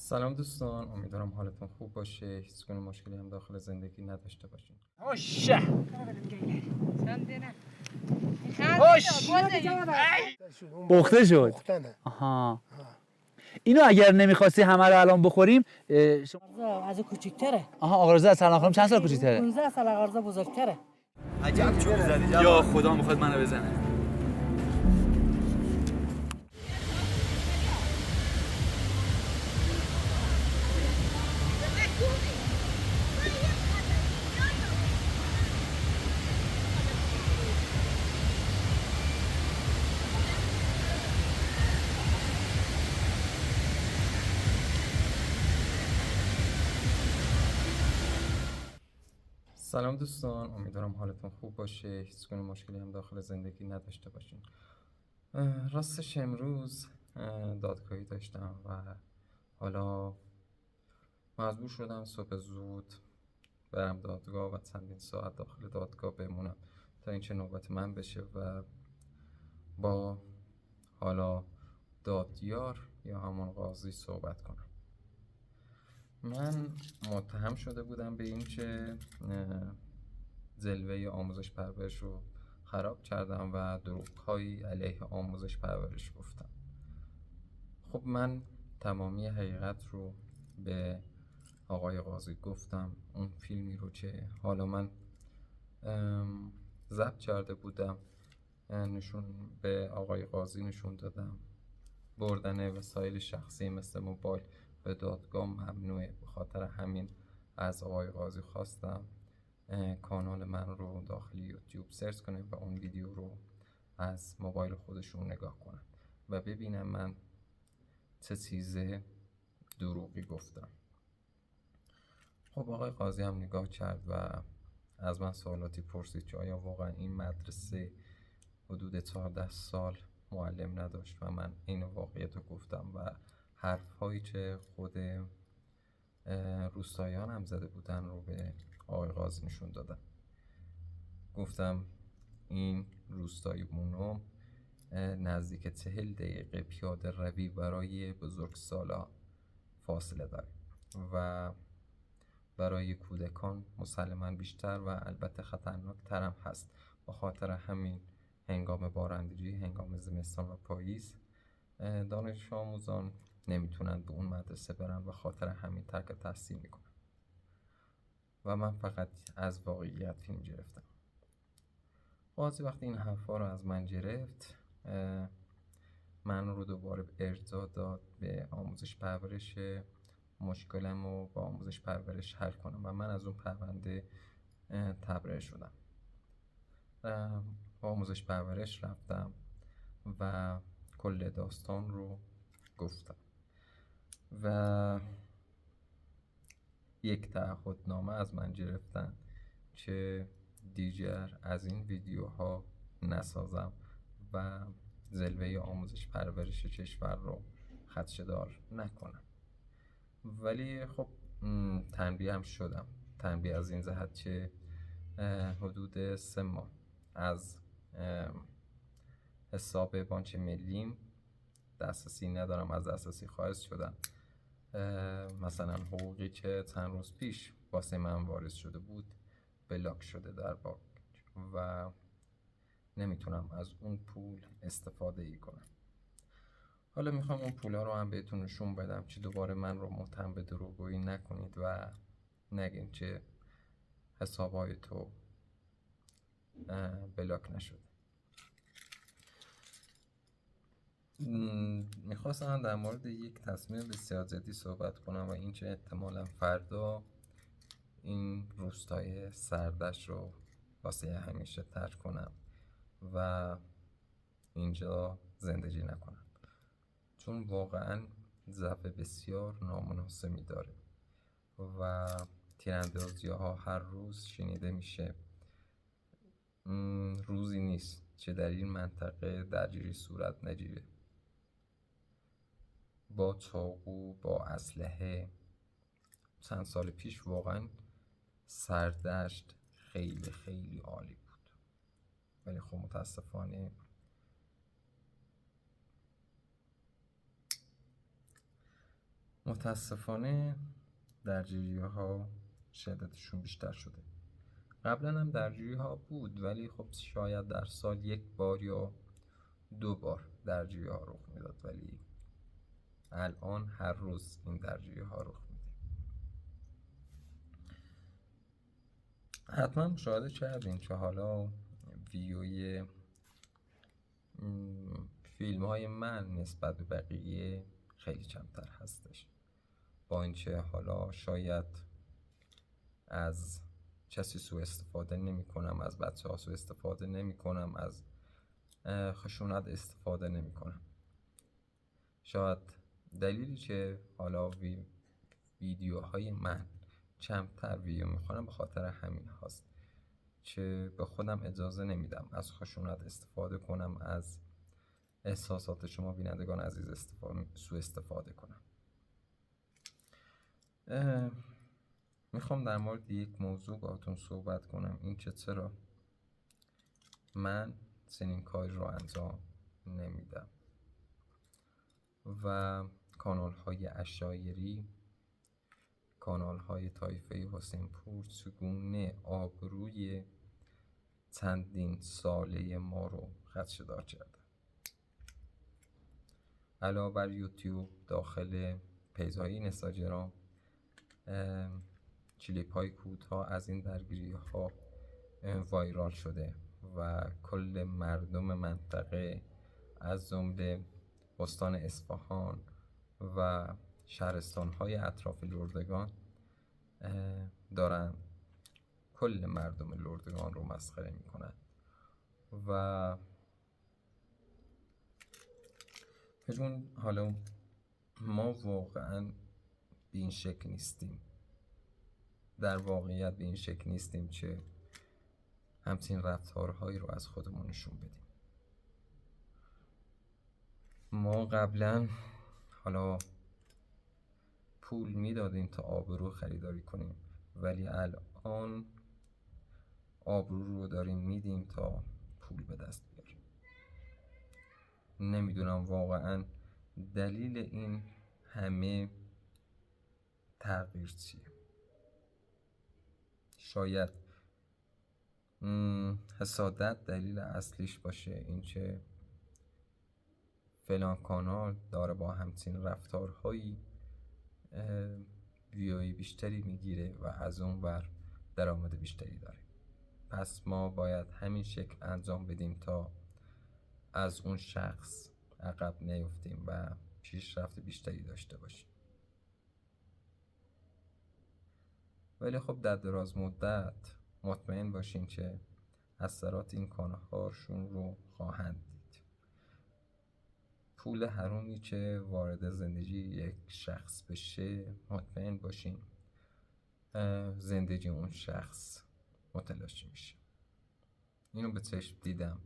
سلام دوستان، امیدوارم حالتون خوب باشه، هیچ گونه مشکلی هم داخل زندگی نداشته باشین. هوشه پخته شد. پختنه. آها. اینو اگر نمیخواستی همه رو الان بخوریم آقارزه از کوچیک‌تره. آها آقارزه از سلام خانم چند سال کوچیک‌تره؟ 15 سال آقارزه بزرگتره. عجب چوب زدی جواد. یا خدا میخواد منو بزنه. سلام دوستان، امیدوارم حالتون خوب باشه، هیچ گونه مشکلی هم داخل زندگی نداشته باشین. راستش امروز دادگاهی داشتم و حالا مجبور شدم صبح زود برم دادگاه و چندین ساعت داخل دادگاه بمونم تا اینکه نوبت من بشه و با حالا دادیار یا همون قاضی صحبت کنم. من متهم شده بودم به این که جلوه آموزش پرورش رو خراب کردم و دروغ‌هایی علیه آموزش پرورش گفتم. خب من تمامی حقیقت رو به آقای قاضی گفتم. اون فیلمی رو که حالا من ضبط کرده بودم نشون به آقای قاضی نشون دادم. بردن وسایل شخصی مثل موبایل به دادگاه ممنوعه، به خاطر همین از آقای قاضی خواستم کانال من رو داخل یوتیوب سرچ کنه و اون ویدیو رو از موبایل خودشون نگاه کنن و ببینم من چه چیز دروغی گفتم. خب آقای قاضی هم نگاه کرد و از من سوالاتی پرسید که آیا واقعا این مدرسه حدود 14 سال معلم نداشت و من این واقعیت رو گفتم و حرف هایی که خود روستاییان هم زده بودن رو به آقای قاضی نشون دادم. گفتم این روستایی مونو نزدیک 40 دقیقه پیاده روی برای بزرگسالا فاصله داره و برای کودکان مسلماً بیشتر و البته خطرناک تر هم هست. به خاطر همین هنگام بارندگی، هنگام زمستان و پاییز دانش آموزان نمیتونن به اون مدرسه برن و خاطر همین ترک تحصیل میکنن و من فقط از واقعیت فیلم گرفتم. قاضی وقتی این حرفا رو از من گرفت من رو دوباره ارجاع داد به آموزش پرورش، مشکلم رو با آموزش پرورش حل کنم و من از اون پرونده تبرئه شدم. با آموزش پرورش رفتم و کل داستان رو گفتم و یک تعهدنامه از من گرفتن که دیگر از این ویدیوها نسازم و جلوه آموزش پرورش کشور رو خدشه‌دار نکنم. ولی خب تنبیه هم شدم. تنبیه از این جهت که حدود 3 ماه از حساب بانک ملیم دسترسی ندارم، از دسترسی خارج شدم. مثلا حقوقی که چند روز پیش واسه من واریز شده بود بلاک شده در بانک و نمیتونم از اون پول استفاده ای کنم. حالا میخوام اون پولا رو هم بهتون نشون بدم که دوباره من رو متهم به دروغگویی نکنید و نگین که حسابهای تو بلاک نشده. میخواستم در مورد یک تصمیم بسیار جدی صحبت کنم و اینکه احتمالا فردا این روستای سردش رو واسه همیشه ترک کنم و اینجا زندگی نکنم، چون واقعا ضعف بسیار نامناسبی داره و تیراندازی ها هر روز شنیده میشه. روزی نیست که در این منطقه درگیری صورت نگیره با چاقو، با اسلحه. چند سال پیش واقعا سردشت خیلی خیلی عالی بود، ولی خب متاسفانه متاسفانه درگیری ها شدتشون بیشتر شده. قبلا هم درگیری ها بود، ولی خب شاید در سال 1 بار یا 2 بار درگیری ها رخ میداد، ولی الان هر روز این درگیری ها رخ میده. حتما مشاهده کردین که حالا ویوی فیلم های من نسبت به بقیه خیلی کمتر هستش، با اینکه حالا شاید از کسی سوء استفاده نمی کنم، از بچه ها سوء استفاده نمی کنم، از خشونت استفاده نمی کنم. شاید دلیلی که حالا ویدیوهای من کمتر ویو میخوانم به خاطر همین هاست که به خودم اجازه نمیدم از خشونت استفاده کنم، از احساسات شما بینندگان عزیز سوء استفاده کنم. میخوام در مورد یک موضوع باهاتون صحبت کنم، این که چرا من چنین کاری رو انجام نمیدم و کانال های عشایری، کانال های طایفه حسین پور چگونه آبروی چندین ساله ما رو خدشه‌دار کردن. علاوه بر یوتیوب، داخل پیج های اینستاگرام کلیپ های کوتاه از این درگیری ها وایرال شده و کل مردم منطقه از جمله استان اصفهان و شهرستان های اطراف لردگان دارن کل مردم لردگان رو مسخره میکنن و چون حالا ما واقعا به این شکل نیستیم، در واقعیت به این شکل نیستیم که همچین رفتارهایی رو از خودمون نشون بدیم. ما قبلا حالا پول میدادیم تا آبرو خریداری کنیم، ولی الان آبرو رو داریم میدیم تا پول به دست بیاریم. نمیدونم واقعا دلیل این همه تغییر چیه. شاید حسادت دلیل اصلیش باشه، این که فلان کانال داره با همچین رفتارهایی ویوی بیشتری میگیره و از اون ور درآمد بیشتری داره، پس ما باید همین شکل انجام بدیم تا از اون شخص عقب نیفتیم و پیشرفت بیشتری داشته باشیم. ولی خب در دراز مدت مطمئن باشین که اثرات این کانال هاشون رو خواهند دید. پول حرومی که وارد زندگی یک شخص بشه، مطمئن باشین زندگی اون شخص متلاشی میشه. اینو به چشم دیدم.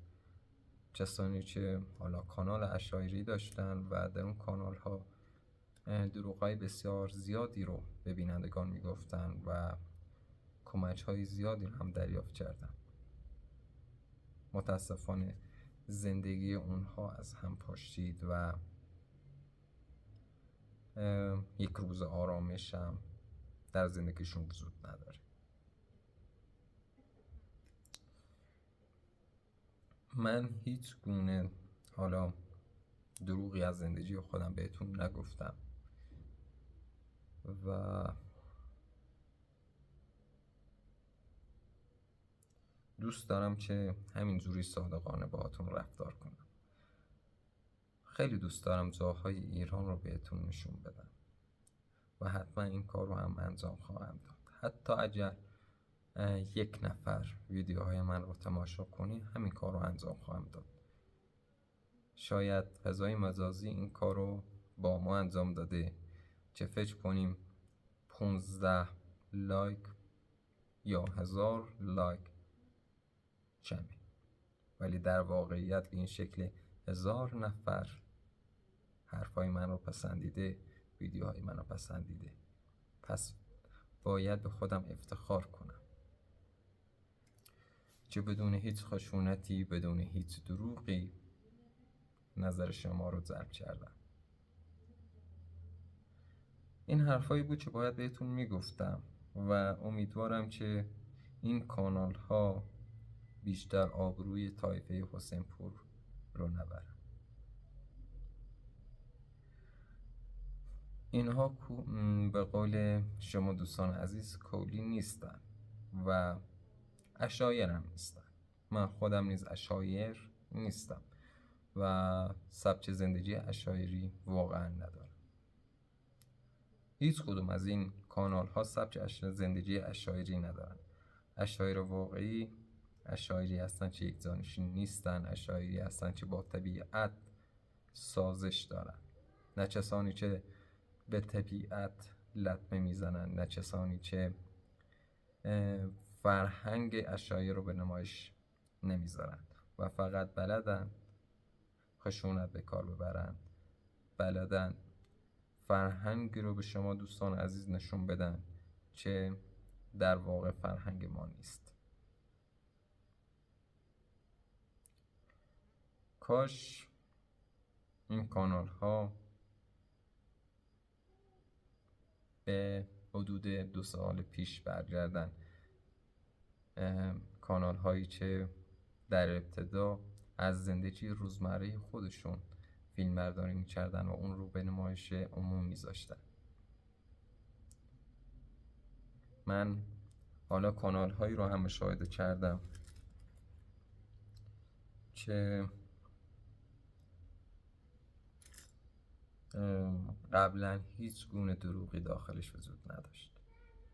کسانی که حالا کانال عشایری داشتن و در اون کانال ها دروغ‌های بسیار زیادی رو به بینندگان میگفتن و کمک‌های زیادی رو هم دریافت کردن. متاسفانه زندگی اونها از هم پاشید و یک روز آرامش هم در زندگیشون وجود نداره. من هیچ گونه حالا دروغی از زندگی خودم بهتون نگفتم و دوست دارم که همینجوری صادقانه باهاتون رفتار کنم. خیلی دوست دارم جاهای ایران رو بهتون نشون بدم و حتما این کار رو هم انجام خواهم داد. حتی اگر 1 نفر ویدیوهای من رو تماشا کنی، همین کار رو انجام خواهم داد. شاید فضای مجازی این کار رو با ما انجام داده که فکر کنیم 15 لایک یا 1000 لایک کمه، ولی در واقعیت به این شکل 1000 نفر حرفای من رو پسندیده، ویدیوهای من رو پسندیده. پس باید به خودم افتخار کنم که بدون هیچ خشونتی، بدون هیچ دروغی نظر شما رو جلب کردم. این حرفایی بود که باید بهتون میگفتم و امیدوارم که این کانال ها بیشتر آبروی طایفه حسینپور رو نبرن. اینها به قول شما دوستان عزیز کولی نیستن و اشایر هم نیستن. من خودم نیز اشایر نیستم و سبک زندگی اشایری واقعا ندارم. هیچ کدوم از این کانال ها سبک زندگی اشایری ندارن. اشایر واقعی اشایری هستن که یک جانشین نیستن، اشایری هستن که با طبیعت سازش دارن، نه کسانی که به طبیعت لطمه میزنن، نه کسانی که فرهنگ اشایر رو به نمایش نمیذارن و فقط بلدن خشونت به کار ببرن، بلدن فرهنگی رو به شما دوستان عزیز نشون بدن که در واقع فرهنگ ما نیست. کاش این کانال ها به حدود 2 سال پیش برگردن، کانال هایی که در ابتدا از زندگی روزمره خودشون فیلم برداری میکردن و اون رو به نمایش عموم میذاشتن. من حالا کانال هایی رو هم مشاهده کردم که قبلا هیچ گونه دروغی داخلش وجود نداشت،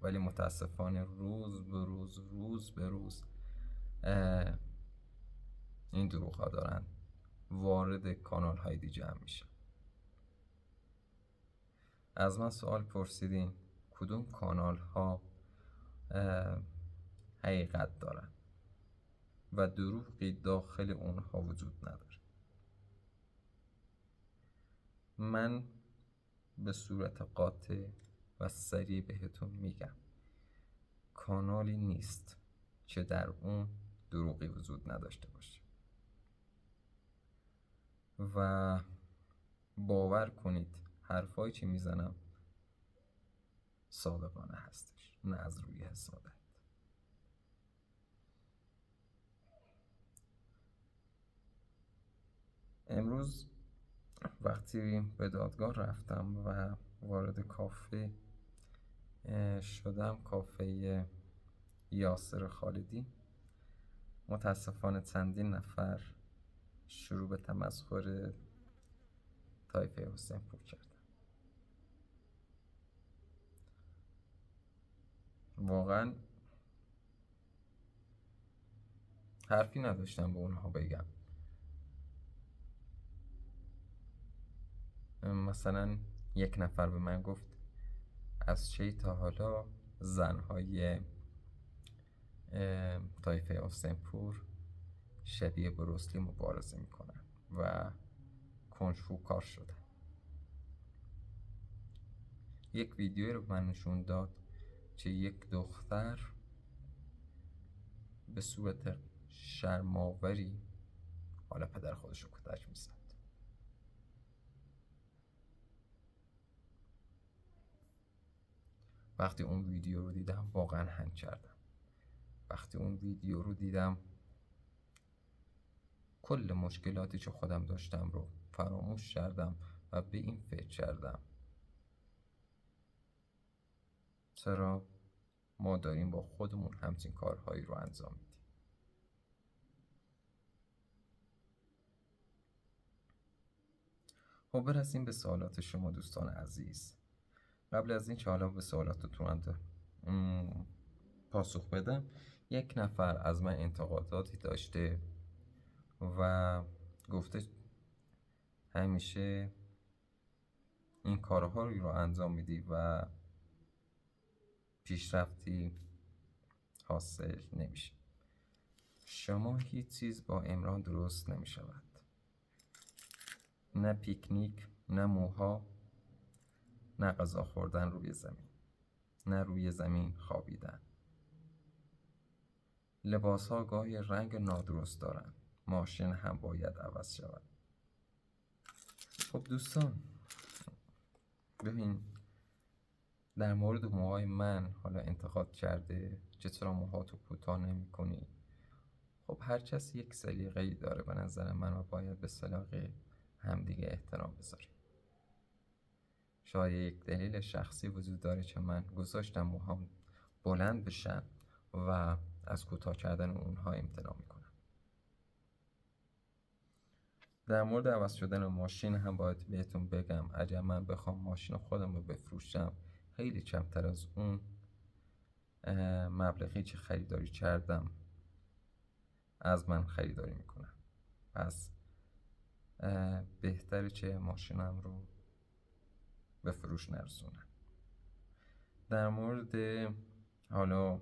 ولی متاسفانه روز به روز این دروغ ها دارن وارد کانال های دیگه هم میشه. از من سوال پرسیدین کدوم کانال ها حقیقت دارن و دروغی داخل اونها وجود نداره. من به صورت قاطع و سریع بهتون میگم کانالی نیست که در اون دروغی وجود نداشته باشه و باور کنید حرفایی که میزنم صادقانه هستش، نه از روی حسادت. امروز وقتی به دادگاه رفتم و وارد کافه شدم، کافه یاسر خالدی، متاسفانه چندین نفر شروع به تمسخر طایفه حسینپور کردن. واقعا حرفی نداشتم به اونها بگم. مثلا یک نفر به من گفت از چه تا حالا زنهای طایفه حسینپور شبیه بروسلی مبارزه میکنن و کنشو کار شدن. یک ویدیوی رو من نشون داد که یک دختر به صورت شرم‌آوری حالا پدر خودش رو کتک میزد. وقتی اون ویدیو رو دیدم واقعا هنگ کردم. وقتی اون ویدیو رو دیدم کل مشکلاتی که خودم داشتم رو فراموش کردم و به این فکر کردم چرا ما داریم با خودمون همچین کارهایی رو انجام میدیم. خب برسیم به سوالات شما دوستان عزیز. قبل از این که حالا به سوالاتتون پاسخ بدم، یک نفر از من انتقاداتی داشته و گفته همیشه این کارها رو انجام میدی و پیشرفتی حاصل نمیشه. شما هیچ چیز با عمران درست نمیشود، نه پیکنیک، نه موها، نه غذا خوردن روی زمین، نه روی زمین خوابیدن. لباس ها گاهی رنگ نادرست دارن، ماشین هم باید عوض شود. خب دوستان ببین، در مورد موهای من حالا انتقاد کرده که چرا موهاتو کوتاه نمی کنی. خب هر کسی یک سلیقه‌ای داره به نظر من و باید به سلیقه همدیگه احترام بذاریم. شاید یک دلیل شخصی وجود داره که من گذاشتم موهام بلند بشن و از کوتاه کردن اونها امتناع میکنم. در مورد عوض شدن ماشین هم باید بهتون بگم اگر من بخوام ماشین خودم رو بفروشم خیلی کمتر از اون مبلغی که خریداری کردم از من خریداری میکنم. پس بهتره که ماشینم رو به فروش نرسونم. در مورد حالا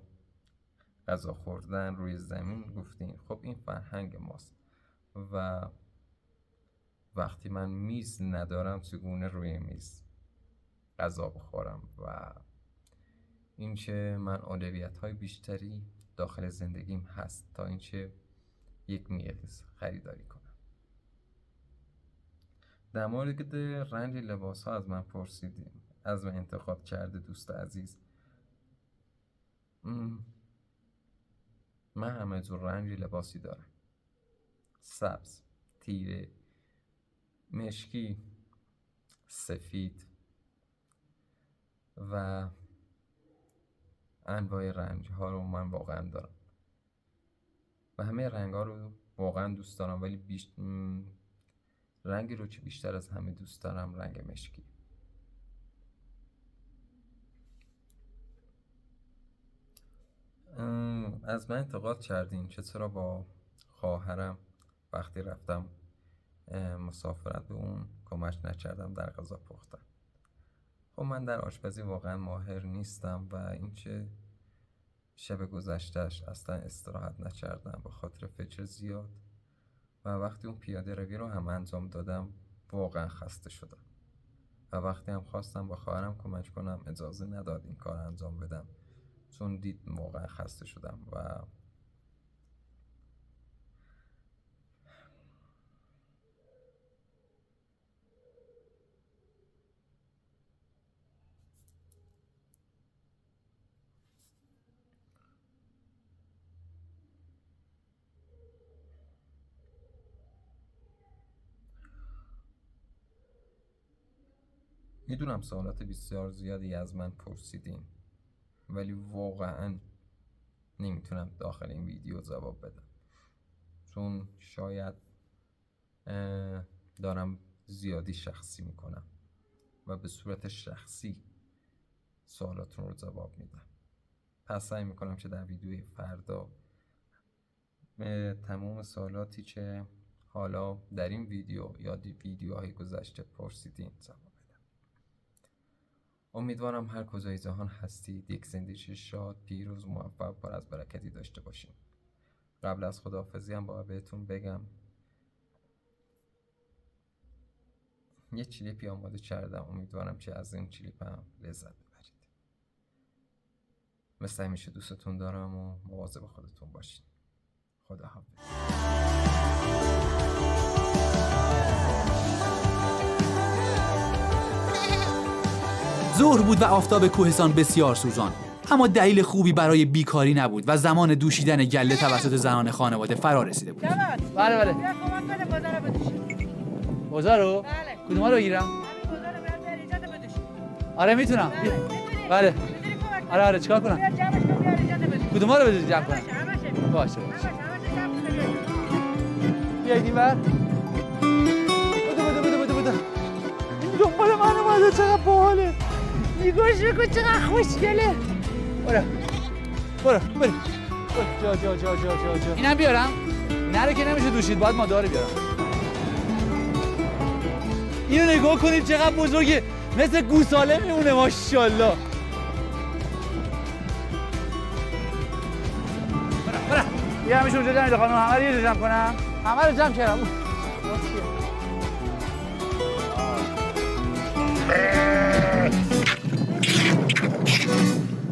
غذا خوردن روی زمین گفتین. خب این فرهنگ ماست و وقتی من میز ندارم چگونه روی میز غذا بخورم و اینکه من اولویت‌های بیشتری داخل زندگیم هست تا اینکه یک میز خریداری کنم. در مورد رنگ لباس ها از من پرسیدیم، از من انتقاد کرده دوست عزیز. من همه جور رنگ لباسی دارم: سبز، تیره، مشکی، سفید و انواع رنگ ها رو من واقعا دارم و همه رنگ ها رو واقعا دوست دارم، ولی رنگی رو که بیشتر از همه دوست دارم رنگ مشکی. از من انتقاد کردین که چرا با خواهرم وقتی رفتم مسافرت به اون کمک نکردم در غذا پختن. خب من در آشپزی واقعا ماهر نیستم و اینکه شب گذشتهش اصلا استراحت نکردم به خاطر فکر زیاد و وقتی اون پیاده روی رو هم انجام دادم واقعا خسته شدم و وقتی هم خواستم با خواهرم کمک کنم اجازه نداد این کار انجام بدم چون دید واقعا خسته شدم و میدونم سوالات بسیار زیادی از من پرسیدین ولی واقعا نمیتونم داخل این ویدیو جواب بدم چون شاید دارم زیادی شخصی میکنم و به صورت شخصی سوالاتون رو جواب میدم. پس سعی میکنم که در ویدیوی فردا به تمام سوالاتی که حالا در این ویدیو یا ویدیوهای گذشته پرسیدین جواب بدم. امیدوارم هر کجای جهان هستید یک زندگی شاد، پیروز، موفق، پر از برکتی داشته باشین. قبل از خداحافظی هم باید بهتون بگم یه کلیپی آماده کردم، امیدوارم که از این کلیپ هم لذت ببرید. مثل همیشه دوستتون دارم و مواظب خودتون باشین. خداحافظ. ظهر بود و آفتاب کوهستان بسیار سوزان، اما دلیل خوبی برای بیکاری نبود و زمان دوشیدن گله توسط زنان خانواده فرا رسیده بود. بله. بیا کمک کنه بازار رو بدوشی. بازار رو؟ بله. کدوم رو بگیرم؟ همین بازار رو بیار ایجاد بدوشی. آره میتونم. بله. میتونی کمک کنی. آره چیکار کنم؟ بیا جمعش کن بیار ایجاد بدوشی. کدوم رو بده جمع کنم؟ همشه. باشه. همشه جمع کنه بیار. بیایید این ور. بده. این دنبال من اومده، چقدر باحاله. نگاش بکن چقدر خوشگله. برو. جا. اینم بیارم؟ نره که نمیشه دوشید، باید مادار بیارم. اینو نگاه کنید چقدر بزرگه، مثل گوساله میمونه ماشاءالله. برو. یه همیشه اونجا جمع خانم، همه رو یه جمع کنم. همه رو جمع کردم.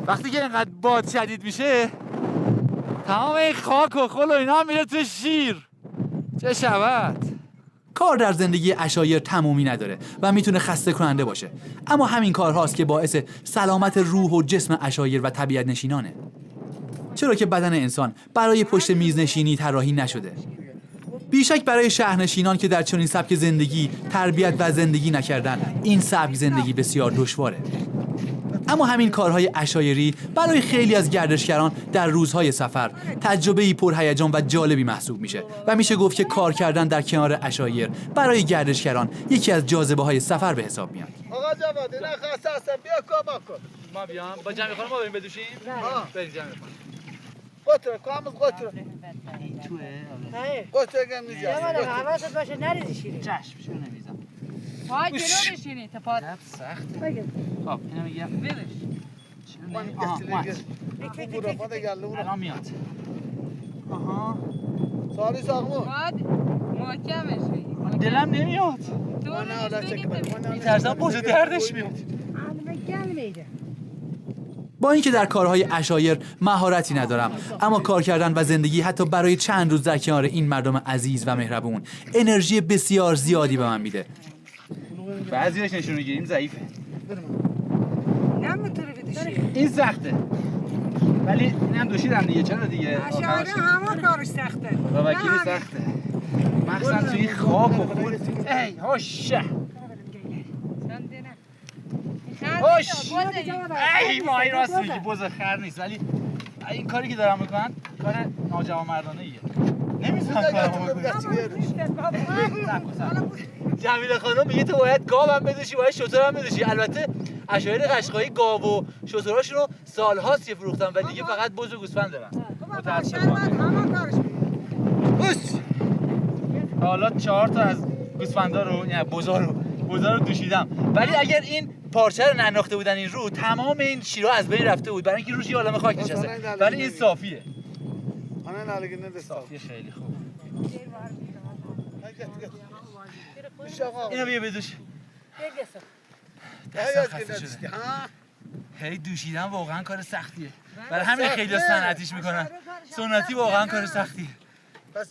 وقتی که اینقدر باد شدید میشه تمام این خاک و خل و اینا میره تو شیر. چه شود. کار در زندگی عشایر تمومی نداره و میتونه خسته کننده باشه، اما همین کارهاست که باعث سلامت روح و جسم عشایر و طبیعت نشینانه. چرا که بدن انسان برای پشت میز نشینی طراحی نشده. بیشک برای شهرنشینان که در چنین سبک زندگی تربیت و زندگی نکردن، این سبک زندگی بسیار دشواره. اما همین کارهای عشایری برای خیلی از گردشگران در روزهای سفر تجربه‌ای پرهیجان و جالبی محسوب میشه و میشه گفت که کار کردن در کنار عشایر برای گردشگران یکی از جاذبه‌های سفر به حساب میاد. آقا جواد اینا خسته هستن بیا کار بکن. ما بیام با جمعی خانم ما بریم بدوشیم؟ بریم جمعی خانم. قطره کامز قطره. قطره گم یه نیست. بالا حواست باشه نریزی شیرین. چشم شو نمیزم. پای جلو بشینی تا پات. سخته. بگیر. خب اینو میگم. ببش. من الان میاد. آها. سالی ساقمون. پات محکمش بگیر. دلم نمیاد. تو میترسم پوز دردش میاد. آدم گل میده. با اینکه در کارهای عشایر مهارتی ندارم، اما کار کردن و زندگی حتی برای چند روز در کنار این مردم عزیز و مهربون انرژی بسیار زیادی به من میده. بعضیش نشون میگیریم ضعیفه. نمیتونی بدوشی. این سخته. ولی اینم دوشیدم دیگه. چرا دیگه؟ اشاره همه کارش سخته. با وکیل سخته. مخصوصا توی خاک و خون. ای هوشه. هوش. ای مای راست میگی بز خر نیست، ولی این کاری که دارم میکنن کار ناجوانمردانه ایه. نمی‌ذارم کارو بکنم. جمیله خانم میگه تو باید گاو هم بدوشی، باید شتر هم بدوشی. البته عشایر قشقایی گاو و شترهاشون رو سال‌هاست که فروختن و دیگه فقط بز و گوسفند دارن. متأسفانه. حالا 4 تا از گوسفندا رو یعنی بزا رو دوشیدم. ولی اگر این پارچه رو ننداخته بودن این رو، تمام این شیرها از بین رفته بود، برای اینکه روش یه عالمه خاک نشسته. ولی این صافیه. صافیه خیلی خوب. اینو بیا بدوش. هی دوشیدن واقعا کار سختیه. برای همین خیلی صنعتیش میکنن. سنتی واقعا کار سختیه.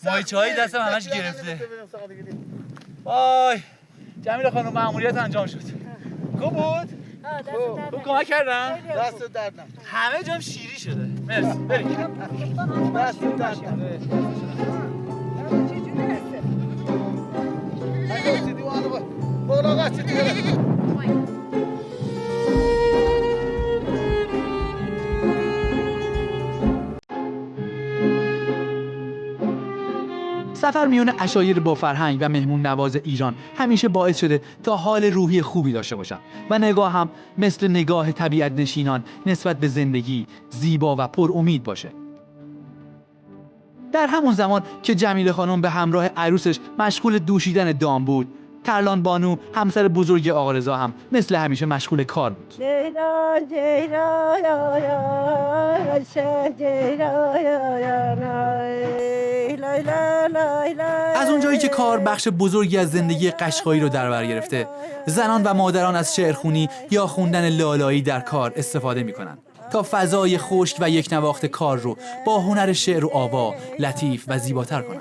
مایچه‌های دستم همش گرفته. وای جمیله خانم مأموریت انجام شد. خوب بود؟ خوب کمک کردم؟ دست درد نکنه. همه جام شیری شده. مرسی. بریم. دست درد نکنه. هنوز دیوانه بالا قاچی دیگه. سفر میون عشایر با فرهنگ و مهمون نواز ایران همیشه باعث شده تا حال روحی خوبی داشته باشم و نگاه هم مثل نگاه طبیعت نشینان نسبت به زندگی زیبا و پر امید باشه. در همون زمان که جمیله خانم به همراه عروسش مشغول دوشیدن دام بود، ترلان بانو همسر بزرگ آقا رضا هم مثل همیشه مشغول کار بود. از اونجایی که کار بخش بزرگی از زندگی قشقایی رو در بر گرفته، زنان و مادران از شعرخوانی یا خوندن لالایی در کار استفاده میکنن تا فضای خشک و یک نواخت کار رو با هنر شعر و آوا لطیف و زیباتر کنن.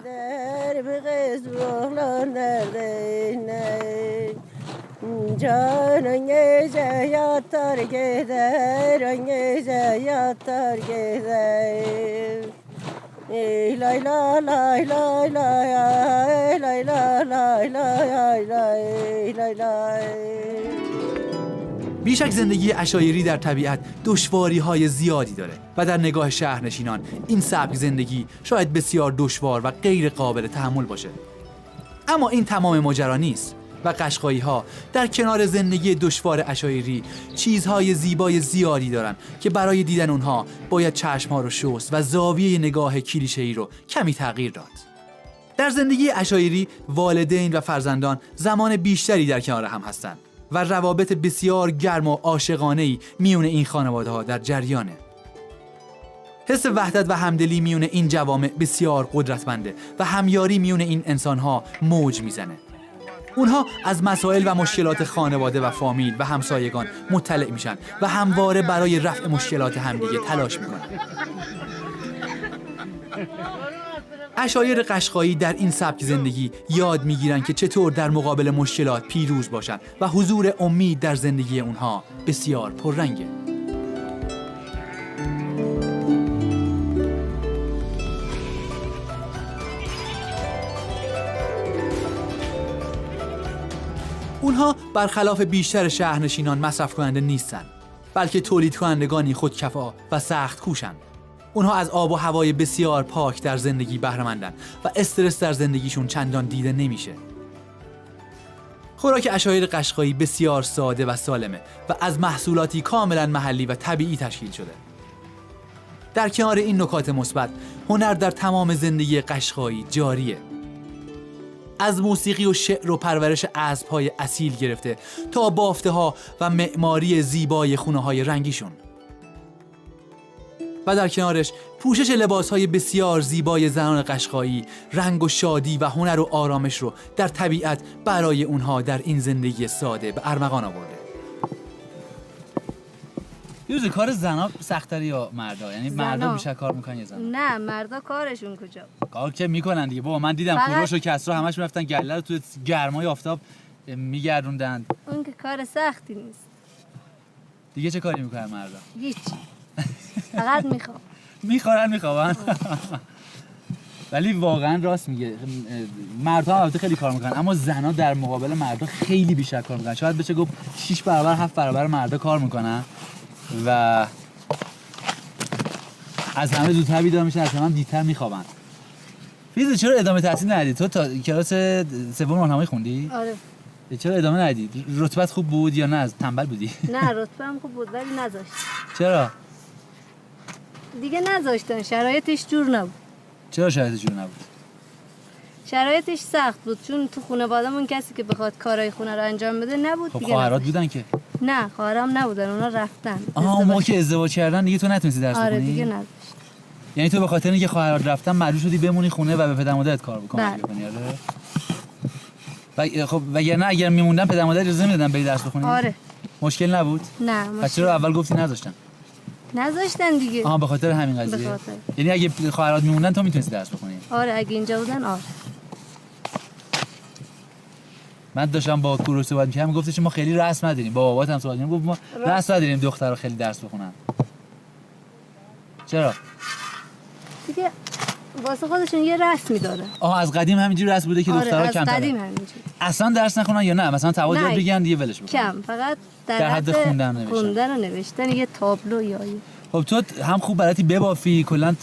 بیشک زندگی عشایری در طبیعت دشواری‌های زیادی داره و در نگاه شهرنشینان این سبک زندگی شاید بسیار دشوار و غیر قابل تحمل باشه. اما این تمام ماجرا نیست و قشقایی‌ها در کنار زندگی دشوار عشایری چیزهای زیبای زیادی دارن که برای دیدن اونها باید چشم‌ها رو شست و زاویه نگاه کلیشه‌ای رو کمی تغییر داد. در زندگی عشایری والدین و فرزندان زمان بیشتری در کنار هم هستند و روابط بسیار گرم و عاشقانه‌ای میون این خانواده‌ها در جریانه. حس وحدت و همدلی میون این جوامع بسیار قدرتمنده و همیاری میون این انسان‌ها موج میزنه. اونها از مسائل و مشکلات خانواده و فامیل و همسایگان مطلع میشن و همواره برای رفع مشکلات همدیگه تلاش میکنن. عشایر قشقایی در این سبک زندگی یاد میگیرن که چطور در مقابل مشکلات پیروز باشن و حضور امید در زندگی اونها بسیار پررنگه. اونها برخلاف بیشتر شهرنشینان مصرف کننده نیستن، بلکه تولید کنندگانی خودکفا و سخت کوشن. اونها از آب و هوای بسیار پاک در زندگی بهره مندن و استرس در زندگیشون چندان دیده نمیشه. خوراک عشایر قشقایی بسیار ساده و سالمه و از محصولاتی کاملا محلی و طبیعی تشکیل شده. در کنار این نکات مثبت، هنر در تمام زندگی قشقایی جاریه. از موسیقی و شعر و پرورش اسب‌های اصیل گرفته تا بافته‌ها و معماری زیبای خونه‌های رنگیشون. و در کنارش پوشش لباس‌های بسیار زیبای زنان قشقایی رنگ و شادی و هنر و آرامش رو در طبیعت برای اونها در این زندگی ساده به ارمغان آورده. یوز کار زنا سخت‌تره یا مردا؟ یعنی مردا بیشتر کار میکنن یا زنا؟ نه، مردا کارشون کجا؟ کار که میکنن دیگه بابا. من دیدم کوروش و کسرا همش میرفتن گله رو تو گرمای آفتاب میگردوندن. اون که کار سختی نیست. دیگه چه کاری میکنن مردا؟ هیچ. فقط میخورن. ولی واقعا راست میگه، مردها هم البته خیلی کار میکنن، اما زنا در مقابل مردا خیلی بیشتر کار میکنن. شاید بشه گفت 6 برابر 7 برابر مردا کار میکنن و از همه زودتر بیدار میشن، از همه هم دیرتر میخوابن. فیزا چرا ادامه تحصیل ندید؟ تو تا کلاس سوم راهنمایی خوندی؟ آره. چرا ادامه ندید؟ رتبت خوب بود یا نه تنبل بودی؟ نه، رتبه‌ام خوب بود ولی نذاشت. چرا؟ دیگه نذاشتن، شرایطش جور نبود. چرا شرایطش جور نبود؟ شرایطش سخت بود، چون تو خانواده‌مون کسی که بخواد کارهای خونه رو انجام بده نبود. خب دیگه خواهرات بودن که؟ نه، خواهرام نبودن، اونا رفتن. اون موقع که ازدواج کردن دیگه تو نتونستی درس بخونی؟ آره دیگه نذاشت. یعنی تو به خاطر اینکه خواهرات رفتن مجبور شدی بمونی خونه و به پدر مادرت کار بکنی؟ آره. خب وگرنه اگر میموندن پدر مادر اجازه نمیدادن بری درس بخونی؟ آره. مشکل نبود؟ نه. پس چرا اول گفتی نذاشتن؟ نذاشتن دیگه. به خاطر همین قضیه. به خاطر. یعنی اگه خواهرات میموندن تو میتونستی درس بخونی؟ آره اگه اینجا بودن آره. من داشتم با کوروش صحبت می‌کردم، گفتش ما خیلی رسم نداریم. با بابات هم صحبت کردم، گفت ما رسم نداریم دخترها خیلی درس بخونن. چرا؟ دیگه واسه خودشون یه رسمی داره. از قدیم همینجوری رسم بوده که دخترها کمتر. از قدیم همینجوری. اصلا درس نخونن یا نه؟ مثلا تواضع بگن دیگه ولش بکنن. کم، فقط در حد خوندن و نوشتن یه تابلو یا خب تو هم خوب بلدی ببافی، کلا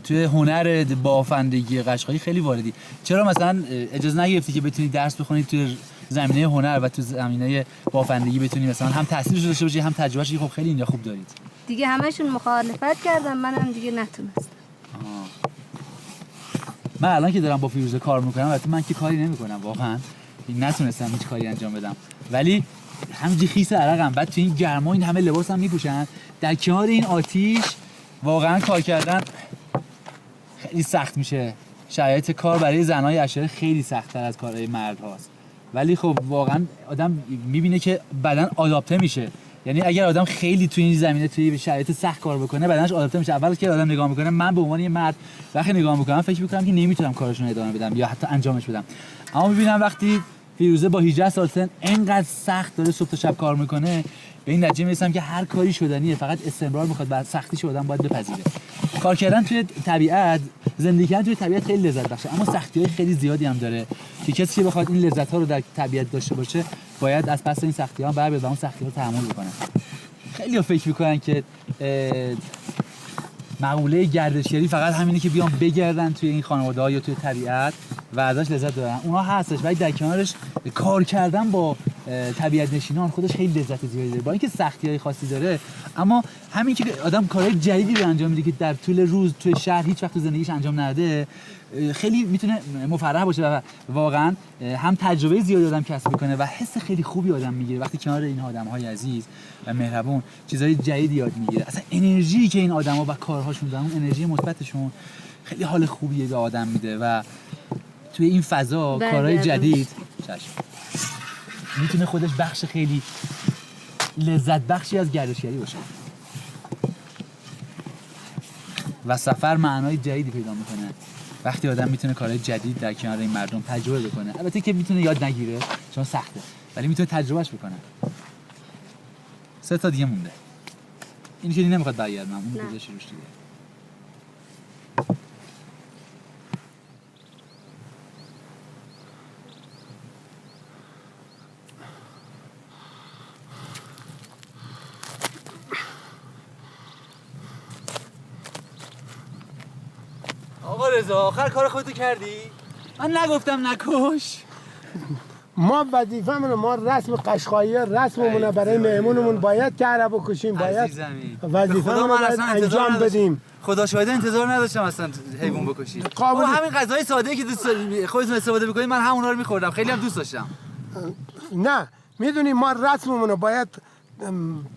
توی هنر بافندگی قشقایی خیلی واردی. چرا مثلا اجازه نگرفتی که بتونی درس بخونی توی زمینه هنر و تو زمینه بافندگی بتونی مثلا هم تحصیلش داشته باشی هم تجربهش؟ خب خیلی اینجا خوب دارید. دیگه همشون مخالفت کردن، منم دیگه نتونستم. من الان که دارم با فیروزه کار میکنم، البته من که کاری نمیکنم واقعا، نتونستم هیچ کاری انجام بدم، ولی همینجوری خیس عرقم. بعد تو این گرما این همه لباس هم میپوشن در کنار این آتیش، واقعا کار کردن خیلی سخت میشه. شرایط کار برای زنای اشاره خیلی سخت‌تر از کارهای مرد هاست، ولی خب واقعا آدم میبینه که بدن آداپته میشه. یعنی اگر آدم خیلی توی این زمینه توی شرایط سخت کار بکنه بدنش آداپته میشه. اول که آدم نگاه میکنه، من به عنوان یه مرد وقتی نگاه میکنم فکر میکنم که نمیتونم کارشون رو ادامه بدم یا حتی انجامش بدم، اما میبینم وقتی فیروزه با 18 سال سن اینقدر سخت داره صبح تا شب کار میکنه، به این نتیجه میرسم که هر کاری شدنیه، فقط استمرار میخواد، بعد سختیش آدم باید بپذیره. کار کردن توی طبیعت، زندگی کردن توی طبیعت خیلی لذت بخشه، اما سختی‌های خیلی زیادی هم داره که کسی که بخواد این لذت‌ها رو در طبیعت داشته باشه باید از پس این سختی‌ها بر بیاد و اون سختی‌ها رو تحمل بکنه. خیلی‌ها فکر میکنن که مقوله گردشگری فقط همینه که بیان بگردن توی این خانواده‌ها یا توی طبیعت و ازش لذت ببرن. اونها هستش، ولی در کنارش کار کردن با طبیعت نشینان خودش خیلی لذت زیادی داره، با اینکه سختی‌های خاصی داره، اما همین که آدم کارهای جدیدی رو انجام میده که در طول روز توی شهر هیچ وقت تو زندگیش انجام نده، خیلی میتونه مفرح باشه و واقعا هم تجربه زیادی آدم کسب میکنه و حس خیلی خوبی آدم میگیره وقتی کنار این آدم‌های عزیز و مهربون چیزای جدیدی یاد میگیره. اصلا انرژی که این آدما و کارهاشون دارن، اون انرژی مثبتشون خیلی حال خوبیه به آدم میده و توی این فضا کارهای جدید میتونه خودش بخش خیلی لذت بخشی از گردشگری باشه و سفر معنای جدیدی پیدا میکنه وقتی آدم میتونه کارهای جدید در کنار این مردم تجربه بکنه. البته که میتونه یاد نگیره چون سخته، ولی میتونه تجربهش بکنه. 3 تا دیگه مونده. این که نمیخواد برگردم، اون گذاشت روش دیگه. آقا رضا آخر کار خودتو کردی؟ من نگفتم نکش. ما وظیفه‌مون، ما رسم قشقایی رسممونه برای مهمونمون باید کره بکشیم، باید وظیفه‌مون رو باید انجام بدیم. خدا شاهده انتظار نداشتم اصلا حیوان بکشی. قابل همین غذای ساده‌ای که دوست خودتون استفاده بکنید من همونا رو می‌خوردم، خیلی هم دوست داشتم. نه میدونیم ما رسممون رو باید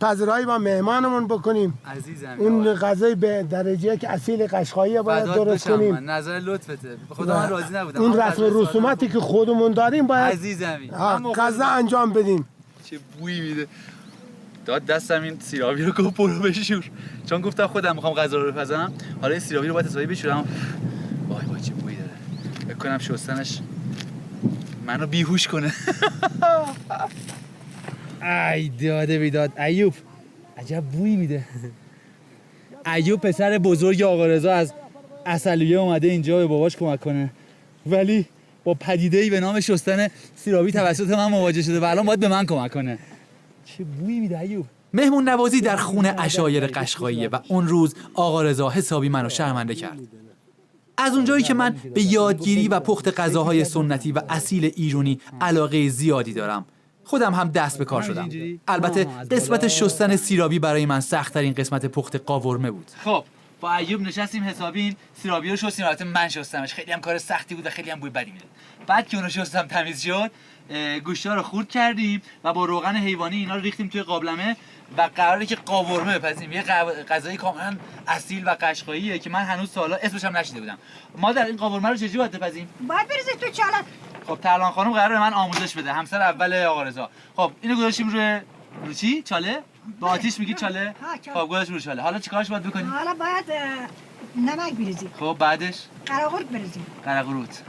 پذیرایی با مهمانمون بکنیم. عزیزم اون غذای به درجه که اصیل قشقایی باید درست کنیم. نظر لطفته. خدا من راضی نبودم. اون رسم و رسوماتی که خودمون داریم باید عزیزمی غذا انجام بدیم. چه بویی میده. داد دستم این سیرابی رو گفت برو بشور. چون گفتم خودم میخوام غذا رو بپزم، حالا این سیرابی رو باید حسابی بشورم. وای وای چه بویی داره. فکر کنم شستنش منو بیهوش کنه. ای داده بیداد. ایوب عجب بویی میده. ایوب پسر بزرگ آقا رضا از عسلویه اومده اینجا به باباش کمک کنه، ولی با پدیده‌ای به نام شستن سیرابی توسط من مواجه شده و الان باید به من کمک کنه. چه بویی میده ایوب. مهمون نوازی در خونه عشایر قشقاییه و اون روز آقا رضا حسابی منو شرمنده کرد. از اونجایی که من به یادگیری و پخت غذاهای سنتی و اصیل ایرانی علاقه زیادی دارم، خودم هم دست به کار شدم. البته قسمت شستن سیرابی برای من سخت‌ترین قسمت پخت قاورمه بود. خب با ایوب نشستیم حسابی این سیرابی رو شستیم. البته من شستمش، خیلی هم کار سختی بود و خیلی هم بوی بدی میداد. بعد که اونو شستم تمیز شد، گوشت‌ها رو خورد کردیم و با روغن حیوانی اینا رو ریختیم توی قابلمه و قراره که قاورمه بپزیم. یه غذای کاملا اصیل و قشقاییه که من هنوز تا حالا اسمش هم نشیده بودم. ما در این قاورمه رو چجوری باید بپزیم؟ باید بریزی تو چاله. خب ترلان خانم قراره من آموزش بده، همسر اول آقا رضا. خب اینو گذاشتیم رو چی؟ چاله؟ با آتیش میگی چاله؟ خب گذاشتیم رو چاله. حالا چیکارش باید بکنیم؟ حالا باید نمک بریزی. خب بعدش قراقورت بریزی. قرقروت.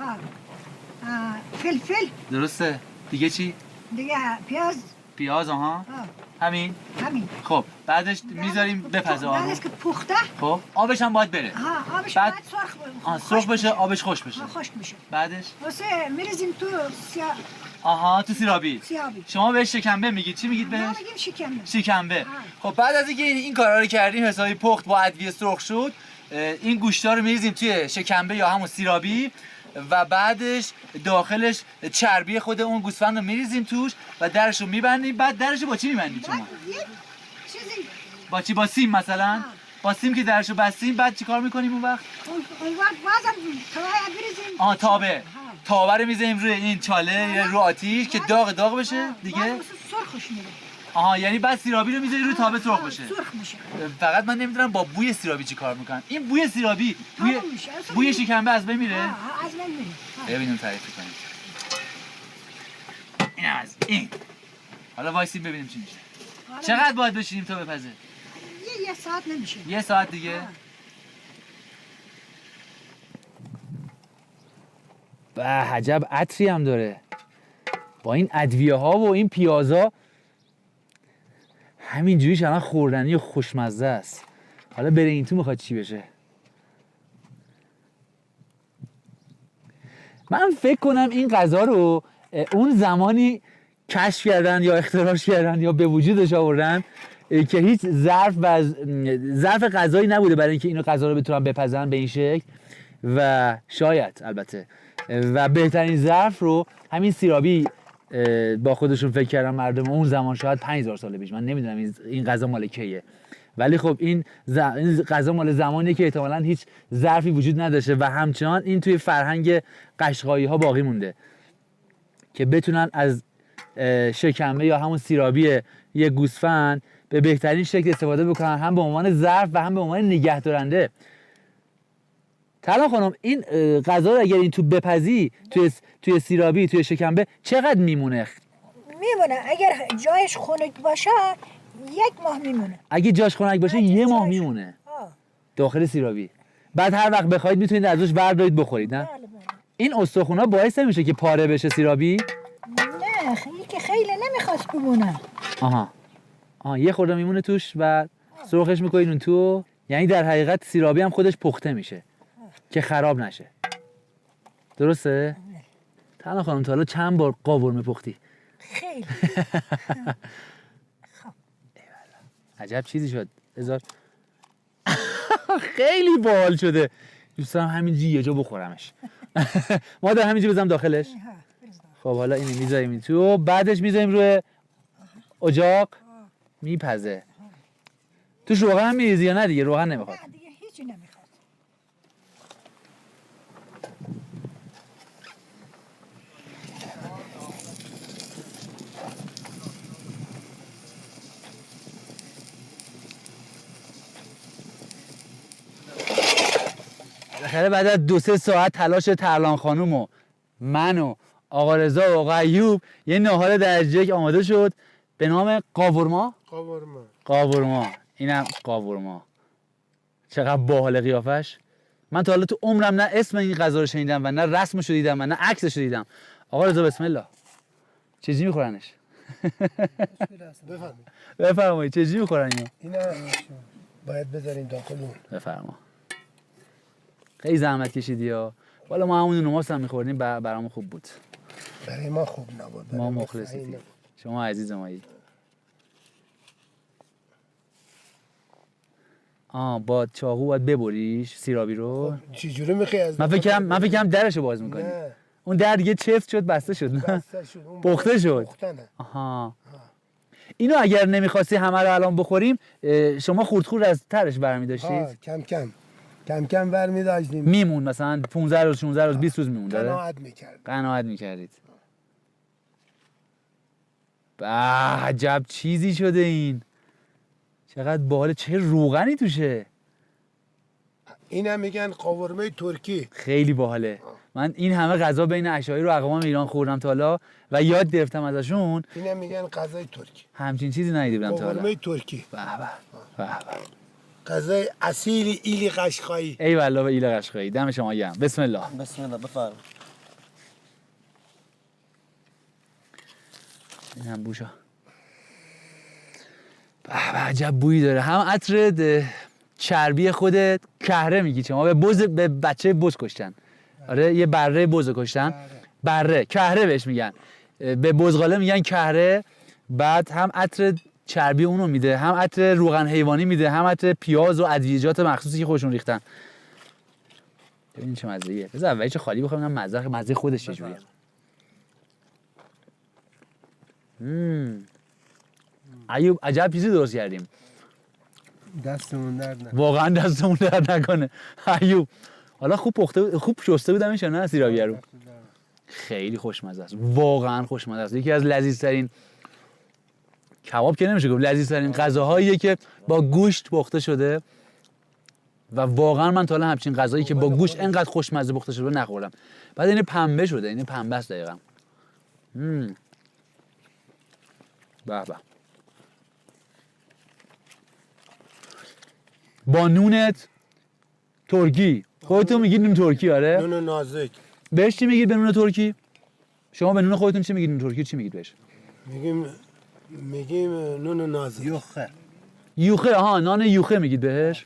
فلفل. درسته. دیگه چی؟ دیگه پیاز. آها. همین. خب بعدش میذاریم بپزه آروم. بعدش که پخته. خب آبش هم باید بره. آبش باید سرخ بشه، آبش خشک بشه. خشک بشه. بعدش واسه میریزیم تو تو سیرابی. شما بهش شکنبه میگید، چی میگید بهش؟ ما میگیم شکنبه. خب بعد از اینکه این کارا رو کردیم حسابی پخت با ادویه سرخ شد، این گوشتا رو میریزیم توی شکنبه یا همون سیرابی و بعدش داخلش چربی خود اون گوسفند رو میریزیم توش و درش رو میبندیم. بعد درش رو با چی میبندید شما؟ با چی؟ با سیم مثلا؟ با سیم که درش رو بستیم بعد چیکار میکنیم اون وقت؟ اون وقت بازم تاوه بریزیم. تاوه رو میذاریم روی این چاله رو آتیش که داغ بشه دیگه. سرخش میره. یعنی بعد سیرابی رو میذاری روی تاوه سرخ بشه. فقط من نمیدونم با بوی سیرابی چی کار میکنن. این بوی سیرابی بوی شکنبه از بین میره؟ از بین میره. ببینیم تعریف کنیم. این از این. حالا وایسیم ببینیم چی میشه. چقدر باید بشینیم تا بپزه؟ یه ساعت نمیشه. یه ساعت دیگه؟ به عجب عطری هم داره. با این ادویه ها و این پیازا همینجوریش الان خوردنی و خوشمزه است. حالا بره این تو میخواد چی بشه؟ من فکر کنم این غذا رو اون زمانی کشف کردن یا اختراعش کردن یا به وجودش آوردن که هیچ ظرف غذایی نبوده برای اینکه اینو غذا رو بتونن بپزن به این شکل و شاید البته و بهترین ظرف رو همین سیرابی با خودشون فکر کردن مردم اون زمان، شاید 5000 سال پیش. من نمیدونم این غذا مال کیه، ولی خب این غذا مال زمانیه که احتمالاً هیچ ظرفی وجود نداشته و همچنان این توی فرهنگ قشقایی ها باقی مونده که بتونن از شکنبه یا همون سیرابی یک گوسفند به بهترین شکل استفاده بکنن، هم به عنوان ظرف و هم به عنوان نگهدارنده. ترلان خانم این غذا رو اگر این تو بپزی توی سیرابی توی شکنبه چقدر میمونه؟ اگر جایش خنک باشه 1 ماه میمونه. اگه جاش خنک باشه 1 ماه میمونه داخل سیرابی. بعد هر وقت بخواید میتونید ازش بردارید بخورید نه؟ بله بله. این استخونا باعث نمیشه که پاره بشه سیرابی؟ نه این که خیلی نمیخواست بمونه. آها یه خورده میمونه توش و سرخش میکنید اون تو، یعنی در حقیقت سیرابی هم خودش پخته میشه که خراب نشه. درسته؟ تنها خانم تا حالا چند بار قاورمه پختی؟ خیلی. عجب چیزی شد. هزار خیلی باحال شده. دوست دارم همینجوری یه جا بخورمش. ما در همینجوری بزنم داخلش. خب حالا اینو میذاریم این تو، بعدش میذاریم روی اجاق میپزه. توش روغن هم میریزی یا نه دیگه؟ روغن نمیخواد. نه دیگه هیچی نمیخواد. بالاخره بعد از 2-3 ساعت تلاش ترلان خانوم و من و آقا رضا و آقا ایوب یه ناهار درجه یک آماده شد به نام قاورما. قاورما. اینم قاورما. چقدر باحال قیافش. من تا حالا تو عمرم نه اسم این غذا رو شنیدم و نه رسمش رو دیدم و نه عکسش رو دیدم. آقا رضا بسم الله. چجوری میخورنش؟ بفرمایید چجوری میخورن اینو؟ اینا باید بذاریم داخل اون. بفرما. خیلی زحمت کشیدی ها. والا ما همون نماز هم میخوردیم برامون خوب بود. برای ما خوب نبود. ما مخلصیم. شما عزیز مایی. با چاقو باید ببریش سیرابی رو. چجوری میخوای از من فکرم درشو باز میکنی. نه. اون در دیگه چفت شد بسته شد نه؟ بسته شد. اون پخته شد. پختنه. آها. اینو اگر نمیخواستی همه رو الان بخوریم شما خورد از ترش برمی داشتید؟ کم کم برمی داشتیم. میمون مثلا 15 روز 16 روز 20 روز میمون داره؟ قناعت میکردید. عجب چیزی شده این. چقدر باحال. چه روغنی توشه. اینم میگن قاورمه ترکی. خیلی باحاله. من این همه غذا بین عشایری و اقوام ایران خوردم تا حالا و یاد گرفتم ازشون. اینم میگن غذای ترکی. همچین چیزی ندیده بودم تا حالا. قاورمه ترکی. به به. غذای اصیل ایل قشقایی. ای والله به ایل قشقایی. دم شما گرم. بسم الله. بسم الله بفرمایید. اینم بوشا. به عجب بویی داره. هم عطر چربی خودت کهره میگی شما به بچه بز کشتن. آره یه بره بز کشتن. بره کهره بهش میگن. به بزغاله میگن کهره. بعد هم عطر چربی اونو میده، هم عطر روغن حیوانی میده، هم عطر پیاز و ادویجات مخصوصی که خودشون ریختن. ببین چه مزه‌ایه. بذار اولی چه خالی بخورم مزه خودش چجوریه. ایوب عجب چیزی درست کردیم. دستمون درد نکنه. واقعا دستمون درد نکنه. ایوب حالا خوب شسته بودمش نه سیرابی رو. خیلی خوشمزه است. واقعا خوشمزه است. یکی از لذیذترین کباب که نمیشه گفت، لذیذترین غذاهاییه که با گوشت پخته شده و واقعا من تا الان همچین غذایی که با گوشت انقدر خوشمزه پخته شده نخوردم. بعد این پنبه شده، این پنبه است دقیقاً. به به. با نونت ترکی. خودتون میگید نون ترکی؟ آره نون نازک. بهش چی میگید به نون ترکی؟ شما به نون خودتون چی میگید؟ نون ترکی چی میگید بهش؟ میگیم نون نازک. یوخه. نان یوخه میگید بهش.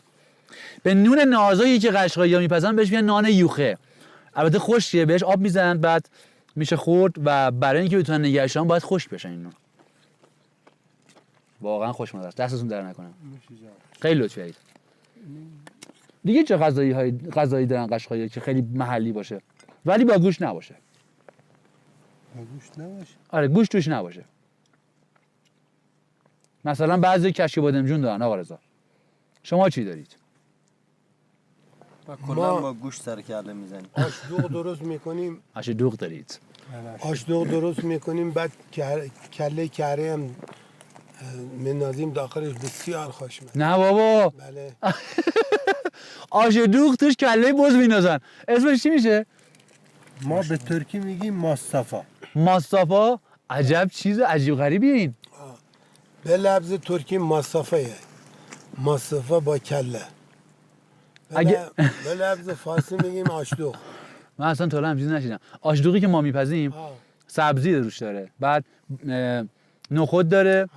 به نون نازکی که قشقایی‌ها میپزن بهش میگن نان یوخه. البته خشکه، بهش آب میزنن بعد میشه خورد و برای اینکه بتونن نگهش دارن باید خشک بشن این نون. واقعا خوشمزه است. دستتون در نکنم. خیلی لطف کردید. دیگه چه غذایی دارن قشقایی‌ها که خیلی محلی باشه ولی با گوشت نباشه؟ با گوشت نباشه؟ آره گوشت توش نباشه. مثلا بعضی کشک بادمجون دارن آقا رضا. شما چی دارید؟ کلا با گوشت سر کله میزنیم. آش دوغ درست میکنیم. آش دوغ دارید؟ آش دوغ درست میکنیم بعد کله کره هم منازیم داخلش بسیار خوشمزه. نه بابا. بله. آش دوغ توش کله بز مینازن. اسمش چی میشه؟ ما به ترکی میگیم ماستافا. ماستافا؟ عجب چیز عجیب غریبیه این. به لفظ ترکی ماستافایه. ماستافا با کله. اگه به لفظ فارسی میگیم آشدوغ. من اصلا تا الان همچیزی نشیدم. آشدوغی که ما میپزیم سبزی روش داره، بعد نخود داره،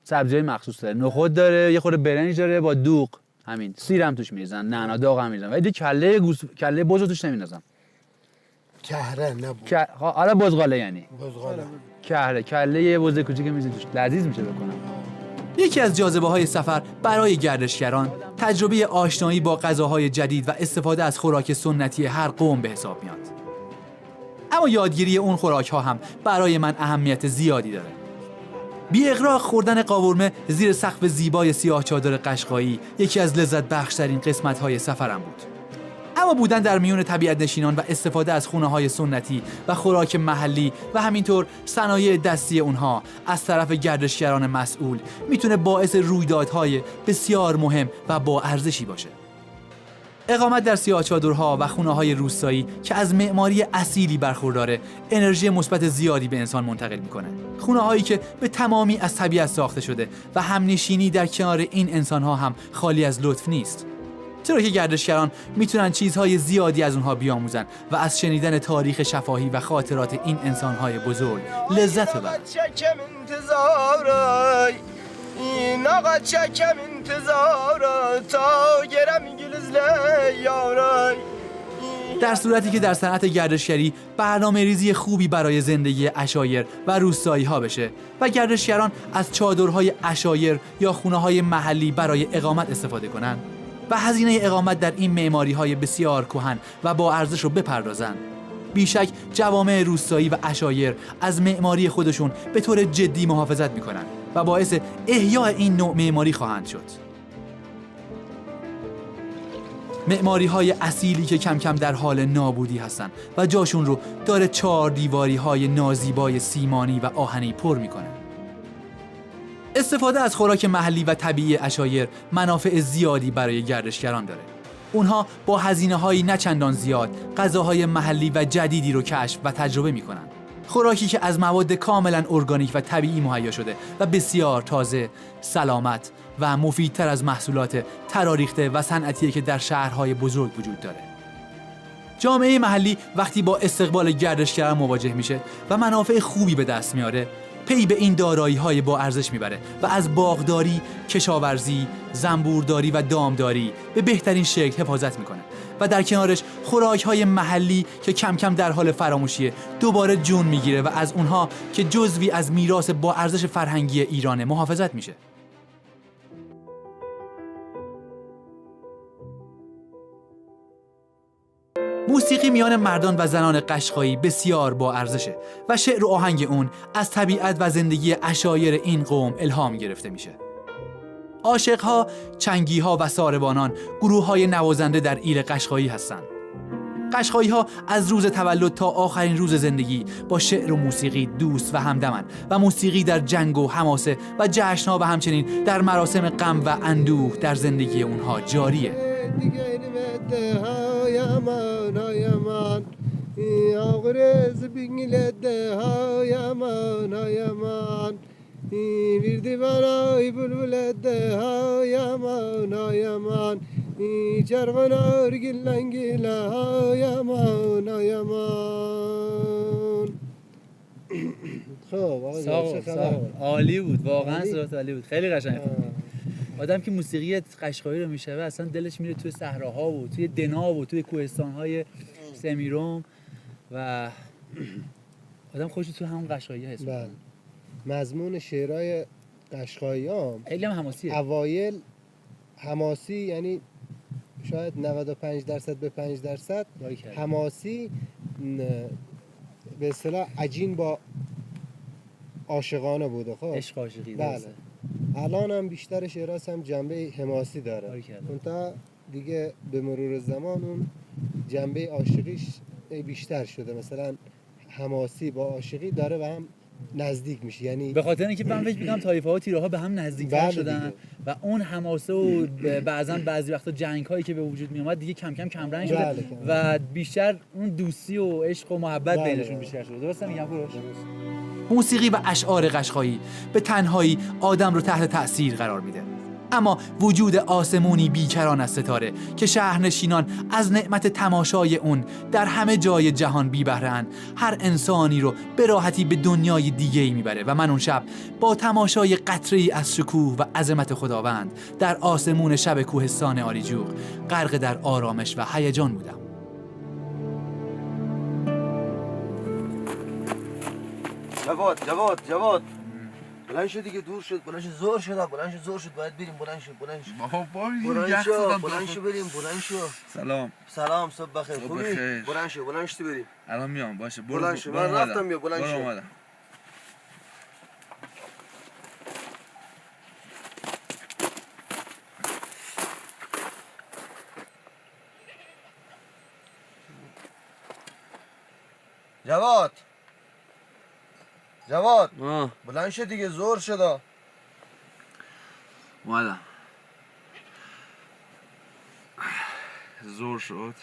سبزی‌های مخصوص داره، نخود داره، یه خورده برنج داره با دوغ، همین. سیر هم توش میریزن، نعنا داغ هم میریزن. ولی کله بز توش نمیندازن. کهره نبود. حالا بزغاله یعنی. بزغاله. کله یه بز کوچیک میریزی توش. لذیذ میشه بکنم. یکی از جاذبه‌های سفر برای گردشگران تجربه آشنایی با غذاهای جدید و استفاده از خوراک سنتی هر قوم به حساب میاد. اما یادگیری اون خوراک‌ها هم برای من اهمیت زیادی داره. بی اغراق خوردن قاورمه زیر سقف زیبای سیاه چادر قشقایی یکی از لذت بخش‌ترین قسمت‌های سفرم بود. اما بودن در میون طبیعت نشینان و استفاده از خونه‌های سنتی و خوراک محلی و همینطور صنایع دستی اونها از طرف گردشگران مسئول میتونه باعث رویدادهای بسیار مهم و با ارزشی باشه. اقامت در سیاه چادرها و خونه‌های روستایی که از معماری اصیلی برخورداره، انرژی مثبت زیادی به انسان منتقل میکنه. خونه‌هایی که به تمامی از طبیعت ساخته شده و همنشینی در کنار این انسان‌ها هم خالی از لطف نیست. چرا که گردشگران میتونن چیزهای زیادی از اونها بیاموزن و از شنیدن تاریخ شفاهی و خاطرات این انسان‌های بزرگ لذت ببرن. این آقا چکم انتظارا تا گرم گلز لیارای. در صورتی که در صنعت گردشگری برنامه‌ریزی خوبی برای زندگی عشایر و روستایی ها بشه و گردشگران از چادرهای عشایر یا خونه‌های محلی برای اقامت استفاده کنن و هزینه اقامت در این معماری‌های بسیار کهن و با ارزش رو بپردازن، بیشک جوامع روستایی و عشایر از معماری خودشون به طور جدی محافظت میکنن و باعث احیاء این نوع معماری خواهند شد. معماری‌های اصیلی که کم کم در حال نابودی هستن و جاشون رو داره 4 دیواری‌های نازیبای سیمانی و آهنی پر میکنه. استفاده از خوراک محلی و طبیعی عشایر منافع زیادی برای گردشگران داره. اونها با هزینه‌های نه چندان زیاد غذاهای محلی و جدیدی رو کشف و تجربه میکنن. خوراکی که از مواد کاملا ارگانیک و طبیعی مهیا شده و بسیار تازه، سلامت و مفیدتر از محصولات تراریخته و صنعتی که در شهرهای بزرگ وجود داره. جامعه محلی وقتی با استقبال گردشگران مواجه میشه و منافع خوبی به دست میاره، پی به این دارایی‌های با ارزش میبره و از باغداری، کشاورزی، زنبورداری و دامداری به بهترین شکل حفاظت میکنه و در کنارش خوراک‌های محلی که کم کم در حال فراموشیه دوباره جون میگیره و از اونها که جزوی از میراث با ارزش فرهنگی ایرانه محافظت میشه. موسیقی میان مردان و زنان قشقایی بسیار با ارزشه و شعر و آهنگ اون از طبیعت و زندگی عشایر این قوم الهام گرفته میشه. عاشق‌ها، چنگی‌ها و ساربانان گروه‌های نوازنده در ایل قشقایی هستند. قشقایی‌ها از روز تولد تا آخرین روز زندگی با شعر و موسیقی دوست و همدمن و موسیقی در جنگ و حماسه و جشن‌ها و همچنین در مراسم غم و اندوه در زندگی اونها جاریه. ویردی برای بلبل ده ها یمان ها یمان چرغن آرگل انگل ها یمان ها یمان. خب آقا عالی بود، واقعا صورت عالی بود، خیلی قشنگ. آدم که موسیقی قشقایی رو میشنوه اصلا دلش میره توی صحراها و توی دنا و توی کوهستان‌های سمیرم و آدم خوش تو همون قشقایی حس می‌کنه. مضمون شعرهای قشقایی هم خیلی هم حماسیه. اوایل حماسی، یعنی شاید 95% به 5% حماسی، به اصطلاح عجین با عاشقانه بوده. خب عشق عاشقی. بله. الان هم بیشتر شعراش هم جنبه حماسی داره. اون تا دیگه به مرور زمان اون جنبه عاشقیش بیشتر شده. مثلا حماسی با عاشقی داره و هم نزدیک میشه، یعنی به خاطر اینکه من فکر می‌کنم طایفه‌ها و تیره‌ها به هم نزدیک‌تر شدن و اون حماسه و بعضی وقتا جنگ‌هایی که به وجود میومد دیگه کم کم کمرنگ شده و بیشتر اون دوستی و عشق و محبت بینشون بیشتر شده. درسته میگم کوروش؟ موسیقی و اشعار قشقایی به تنهایی آدم رو تحت تأثیر قرار میده. اما وجود آسمونی بیکران از ستاره که شهرنشینان از نعمت تماشای اون در همه جای جهان بی بهره‌اند، هر انسانی رو به راحتی به دنیای دیگه‌ای میبره و من اون شب با تماشای قطره‌ای از شکوه و عظمت خداوند در آسمون شب کوهستان آریجوق غرق در آرامش و هیجان بودم. جواد بلند شد دیگه، دور شد، بلند شد، زور شد باید بریم. بلند شد بریم. سلام صبح بخیر. خوبی؟ بلند شد بریم. الان میام. باشه بلند شد. من رفتم بیا. بلند شد. جواد بلند شد دیگه، زور شد. اومدم. زور شد.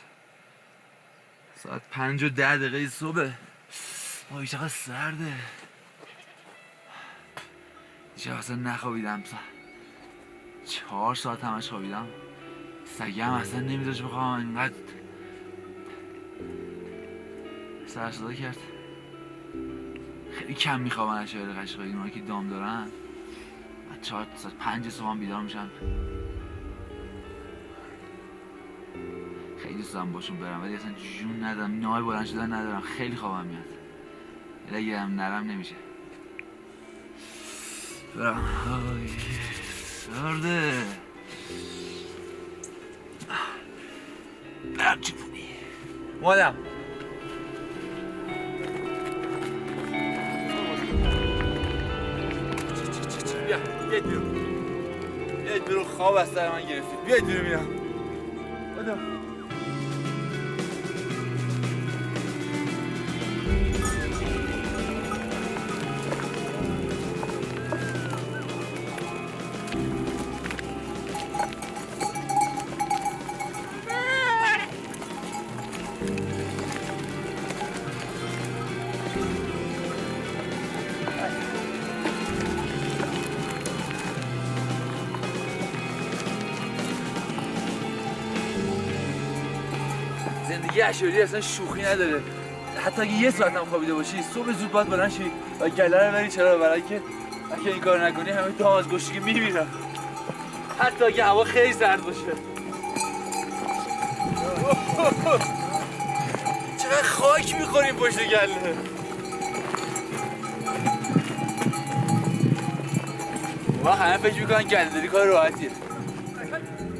ساعت 5:10 صبح. وای چقدر سرده. چرا اصلا نخوابیدم. 4 ساعت همش خوابیدم. سگم اصلا نمیذاش بخوام، اینقدر سر صدا کرد. خیلی کم میخوابن اشایر قشقایی، اونایی که دام دارن. 4 ساعت 5 صبح هم بیدار میشن. خیلی دوست دارم باشون برم ولی اصلا جون ندارم. نای بلند شدن ندارم. خیلی خوابم میاد. اگه هم نرم نمیشه. برم. سرده. برم چپونی. اومدم. بیاید بیرون. خواب از سر من گرفتید. بیاید بیرون میرم. زندگی اشاری اصلا شوخی نداره. حتی اگه یه ساعت هم خوابیده باشی صبح زود باید بلند شی و گله رو بری. چرا؟ برای که اگه این کار نکنی همه دام از گشتگی میمیرن. حتی اگه هوا خیلی سرد باشه. چقدر خاک میخوریم پشت گله. و همه فکر میکنن گله داری کار راحتیه.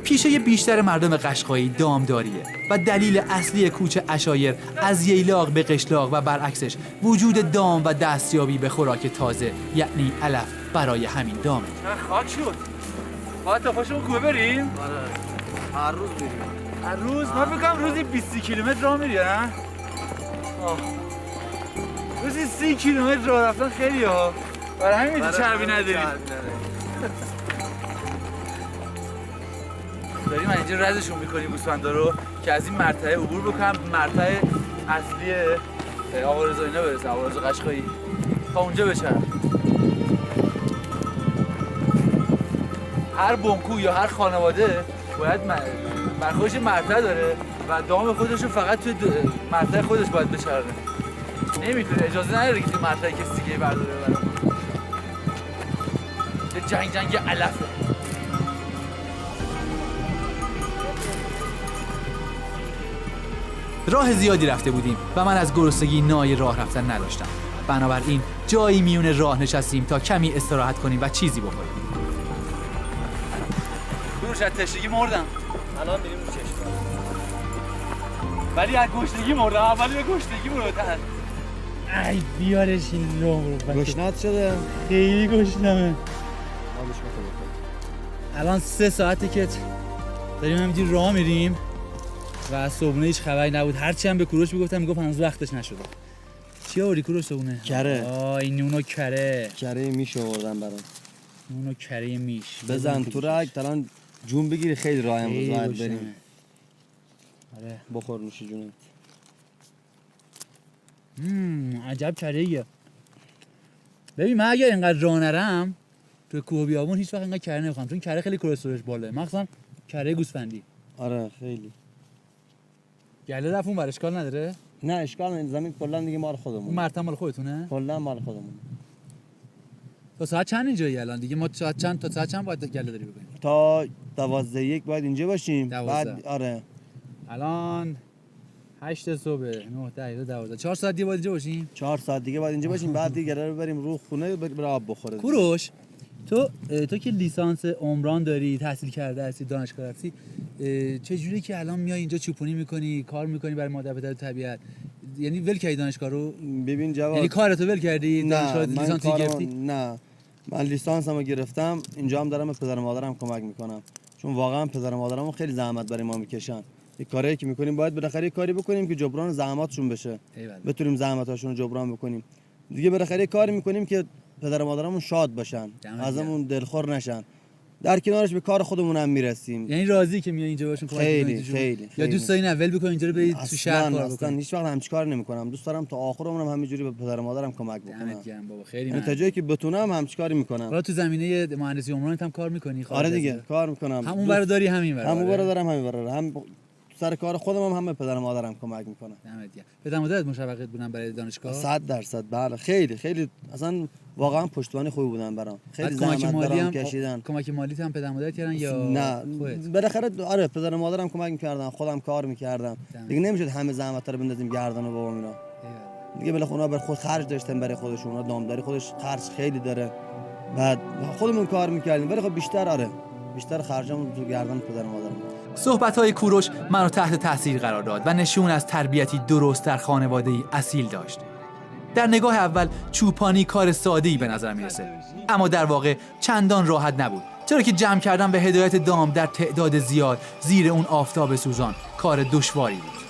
پیشه بیشتر مردم قشقایی دامداریه و دلیل اصلی کوچ عشایر از ییلاق به قشلاق و برعکسش وجود دام و دستیابی به خوراک تازه، یعنی علف برای همین دامه. خاک شد. باید تا پاشمون کوه بریم؟ آره هر روز بریم. هر روز؟ من فکر کنم روزی 20 کیلومتر راه میری نه؟ روزی 30 کیلومتر راه رفتن خیلی ها. برای همین چربی نداری. داریم اینجا ردشون میکنیم گوسفندا رو که از این مرتعه عبور بکنم. مرتعه اصلی آقا رضا اینا برسه. آقا رضا قشقایی تا اونجا بچرم. هر بنکو یا هر خانواده باید برخوش مرتعه داره و دام خودش رو فقط توی مرتعه خودش باید بچرنه. نمیتونه، اجازه نداره که توی مرتعه کسی دیگه برداره ببره. جنگ علفه. راه زیادی رفته بودیم و من از گرسنگی نای راه رفتن نداشتم. بنابراین جایی میون راه نشستیم تا کمی استراحت کنیم و چیزی بخوریم. دورش از تشنگی مردم. الان میریم رو چشم. ولی از گشنگی مردم. اولی به گشنگی مردم. ای بیارش این رو. گشنت شده؟ خیلی گشنمه. الان 3 ساعته که داریم همینجوری راه میریم و از صبحونه هیچ خبری نبود. هرچی هم به کوروش میگفتم میگفت هنوز وقتش نشده. چی آوردی کوروش صبحونه؟ کره. این نون و کره. کره میش آوردم برات. نون و کره میش. بزن تو رگ الان جون بگیری. خیلی راه امروز باید بریم. آره بخور نوش جونت. عجب کره ایه. ببین من اگر اینقدر راه نرم تو کوه و بیابون هیچ وقت اینقدر کره نمیخوام، چون کره خیلی کلسترولش بالاست، مخصوصا کره گوسفندی. آره خیلی. گله رفت اون بر اشکال نداره؟ نه اشکال نداره، زمین کلا دیگه مال خودمون. اون مرتب مال خودتونه؟ کلا مال خودمون. تا ساعت چند اینجایی الان دیگه؟ ما تا ساعت چند باید گله داری بکنیم؟ تا 12:01 باید اینجا باشیم. 12. بعد آره الان 8 صبح 9 10 12 4 ساعت دیگه باید اینجا باشیم. 4 ساعت دیگه باید اینجا باشیم. بعد دیگه رو بریم رو خونه بریم آب بخوره. کوروش تو که لیسانس عمران داری، تحصیل کرده هستی، دانشگاه هستی، چه جوری که الان میای اینجا چوپونی میکنی، کار میکنی برای مادر پدر طبیعت؟ یعنی ول کردی دانشگاه رو؟ ببین جواد، یعنی کارتو ول کردی؟ نه لیسانس گرفتی؟ نه من لیسانسمو گرفتم، اینجا هم دارم به پدر و مادرم کمک میکنم، چون واقعا پدر و مادرم خیلی زحمت برای ما میکشن. این کاری که میکنیم باید بالاخره کاری بکنیم که جبران زحماتشون بشه. بتونیم زحماتاشون رو جبران بکنیم. دیگه بالاخره کاری میکنیم که پدر و مادرمون شاد باشن، ازمون دلخور نشن. در کنارش به کار خودمون هم میرسیم. یعنی راضی که میای اینجا باشون کمک خیلی خیلی. یا دوست داری ول بکنی اینجا رو برید تو شهر کار اصلا هیچ وقت همچین کار نمیکنم. دوست دارم تا آخر عمرم همینجوری به پدر و مادرم کمک بکنم. دمت گرم بابا، خیلی من تا جایی که بتونم همچین کاری میکنم. حالا تو زمینه مهندسی عمران هم کار میکنی؟ آره دیگه کار میکنم. همون برو داری همین برو. همون برو دارم همین برو. هم سر کار خودم هم به پدر و مادرم کمک میکنم. دمت گرم. پدر مادرت مشوقت بودن برای دانشگاه؟ 100% بله. خیلی خیلی اصلا واقعا پشتوانه خوبی بودن برام. خیلی زحمت برام کشیدن. کمک مالی هم پدر مادرت کردن یا نه؟ بالاخره آره پدر و مادرم کمک میکردن، خودم کار میکردم. دیگه نمیشد همه زحمت رو بندازیم گردن بابام اینا. دیگه بالاخره اونا بر خود خرج داشتن برای خودشون، اونا دامداری خودش خرج خیلی داره. بعد خودمون کار میکردیم ولی خب بیشتر خرجمون تو گردن پدر و مادرم. صحبت‌های کوروش منو تحت تاثیر قرار داد و نشون از تربیتی درست در خانواده‌ای اصیل داشت. در نگاه اول چوپانی کار ساده‌ای به نظر میرسه، اما در واقع چندان راحت نبود، چرا که جمع کردن به هدایت دام در تعداد زیاد زیر اون آفتاب سوزان کار دشواری بود.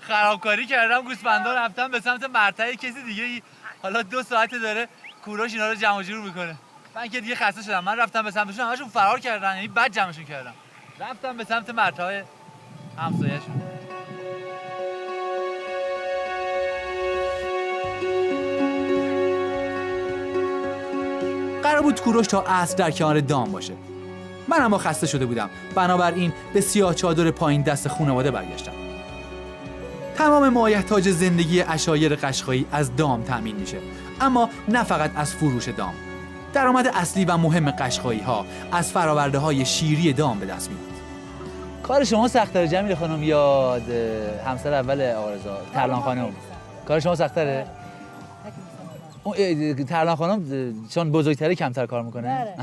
خرابکاری کردم، گوسفندا رفتم به سمت مرتع کسی دیگه ای. حالا 2 ساعته داره کوروش اینا رو جمع جور میکنه. من که دیگه خسته شدم. من رفتم به سمتشون، همشون فرار کردن، یعنی بعد جمعشون کردم. رفتم به سمت مرتع همسایه‌شون. قرار بود کوروش تا عصر در کنار دام باشه. من اما خسته شده بودم، بنابراین به سیاه چادر پایین دست خانواده برگشتم. تمام مایحتاج زندگی عشایر قشقایی از دام تأمین میشه، اما نه فقط از فروش دام. درآمد اصلی و مهم قشقایی ها از فراورده های شیری دام به دست میاد. کار شما سخت‌تره جمیل خانم یا همسر اول آقا رضا ترلان خانم؟ کار شما سخت‌تره؟ ترلان خانم چون بزرگتره کمتر کار میکنه؟ بله.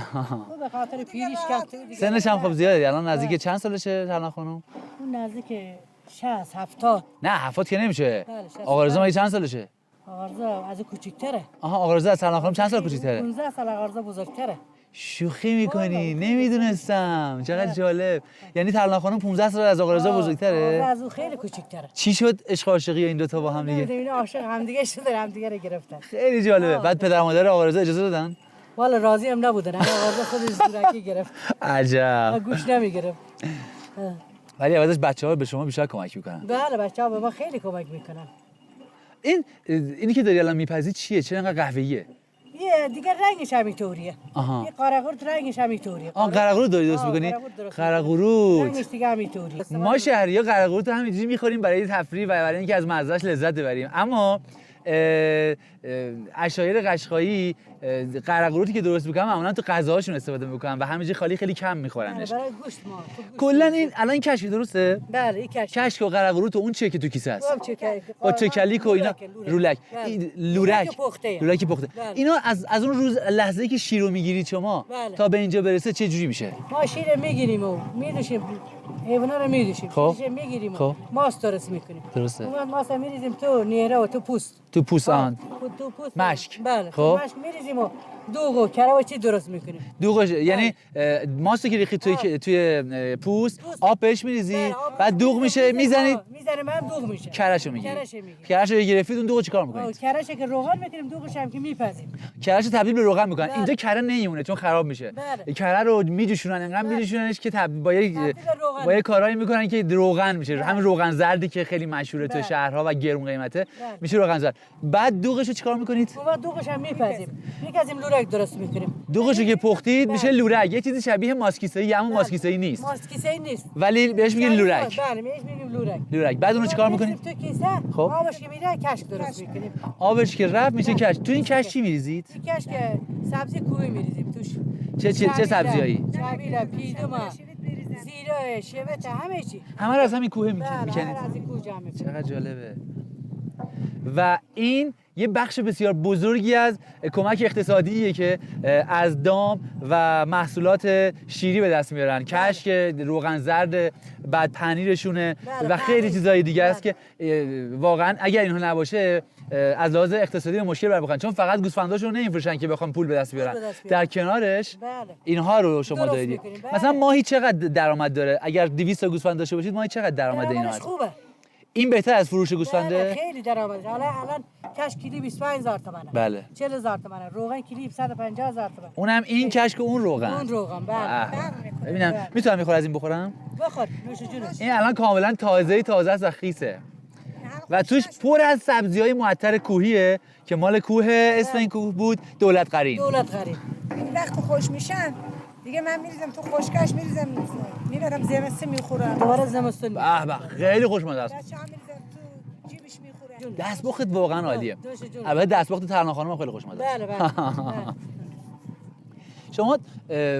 به خاطر پیریش کرده. سنش هم خب زیاده. الان نزدیک چند سالشه ترلان خانم؟ اون نزدیک 60 70. نه 70 که نمیشه. بله 60. آقا رضا چند سالشه؟ آقا رضا از کوچیک‌تره. آها آقا رضا از ترلان خانم چند سال کوچیک‌تره؟ 15 سال آقا رضا بزرگتره. شوخی میکنی؟ نمیدونستم. چقدر جالب. یعنی ترلان خانم 15 سال از آقا رضا بزرگتره؟ از اون خیلی کوچیک‌تره. چی شد عشق عاشقی این دو تا با هم دیگه؟ این عاشق هم دیگه شدن، هم دیگه رو گرفتن. خیلی جالبه. بعد پدر و مادر آقا رضا اجازه دادن؟ والا راضی هم نبودن. آقا رضا خودش زورکی گرفت. عجب. گوش نمیگرفت. ولی بعدش بچه‌ها به شما بیشتر کمک میکنن. بله بچه‌ها به ما خیلی کمک میکنن. اینی که داری الان میپزی چیه؟ چرا انقدر قهوه‌ایه؟ یه دیگه رنگش همینطوریه. آها. این قرقورت رنگش همینطوریه. قرقورو داری درست می‌کنی؟ قرقورو. رنگش دیگه همینطوریه. ما شهری‌ها قرقورو همینجوری می‌خوریم برای تفریح و برای اینکه از مزه‌اش لذت ببریم. اما عشایر قشقایی قرقروتی که درست می‌کنن معمولا تو غذاهاشون استفاده می‌کنن و همینجوری خالی خیلی کم می‌خورنش. برای گوشت ما. کلا این الان این کشک درسته؟ بله این کشک. کشک و قرقروت و اون چیه که تو کیسه است؟ با با چکلیک و اینا لولک. لورک پخته. اینا از اون روز لحظه‌ای که شیر رو می‌گیرید شما تا به اینجا برسه چه جوری میشه؟ ما شیر می‌گیریم و می‌دوشیم. حیونا رو می‌دوشیم. می‌گیریم. ماست درست می‌کنیم. درسته. اون ماست می‌ریزیم تو نیره و تو پوست. تو پوست آن. تو پوست. مشک. بله. خب مشک می‌ریزیم و دوغ و کره و چی درست میکنیم. دوغش یعنی ماستو که ریخی توی پوست آب بهش میریزی بعد دوغ میشه میزنید میزنیم هم دوغ میشه. کرهشو میگیری. کرهشو گرفتید اون دوغو چیکار میکنید؟ کرهش که روغن میکنیم دوغش هم که میپزیم. کرهشو تبدیل به روغن میکنن. اینجا کره نمیمونه چون خراب میشه. کره رو میجوشونن انقدر میجوشوننش که با یه کارایی میکنن که روغن میشه. همین روغن زردی که خیلی مشهوره تو شهرها و گرون قیمته میشه روغن زرد. بعد دوغشو چیکار میکنید؟ بعد دوغش هم میپزیم. میپزیم لورک درست میکنیم. دوغشو که پختید میشه لورک. یه چیزی شبیه ماسکیسایی اما ماسکیسایی نیست. ماسکیسایی نیست. ولی بهش میگن لورک. بله بهش میگیم لورک. لورک. بعد اونو چیکار میکنید؟ تو کیسه آبش که میره کشک درست میکنیم. آبش که رفت میشه کشک. تو این کشک چی میریزید؟ این کشک سبزی کوهی میریزیم توش. چه سبزیایی؟ چبیله، پیدومه، زیره، شبت، همه چی. همه رو از همین کوه میکنید. همه از این کوه جمع میکنیم. چقدر جالبه. و این یه بخش بسیار بزرگی از کمک اقتصادیه که از دام و محصولات شیری به دست میارن. کشک، روغن زرد، بعد پنیرشونه و خیلی چیزای دیگه است که واقعا اگر اینها نباشه از لحاظ اقتصادی مشکل برمیخورن، چون فقط گوسفنداشون نمیفروشن که بخوام پول به دست بیارن. در کنارش اینها رو شما دارید. مثلا ماهی چقدر درآمد داره؟ اگر 200 تا گوسفند داشته باشید ماهی چقدر درآمد اینا هست؟ خوبه. این بهتر از فروش گوسفنده؟ خیلی درآمد. الان کشک کیلو 25000 تومانه. بله. 40000 تومانه. روغن کیلو 150000 تومانه. اونم این کشک و اون روغن. اون روغن بله. ببینم میتونم میخوره از این بخورم؟ بخور نوش جونش. این الان کاملا تازه است و خیسه. و توش پر از سبزی‌های معطر کوهیه که مال کوه اسم این کوه بود دولت قرین. این وقت خوش میشن دیگه من میریزم تو خشکش میریزم میبرم زمستون میخورم. دوباره زمستون. به به خیلی خوشمزه است. بچه‌ها میریزم تو جیبش میخورم. دستپختت واقعا عالیه. البته دستپخت ترنا خانم خیلی خوشمزه است. بله. شما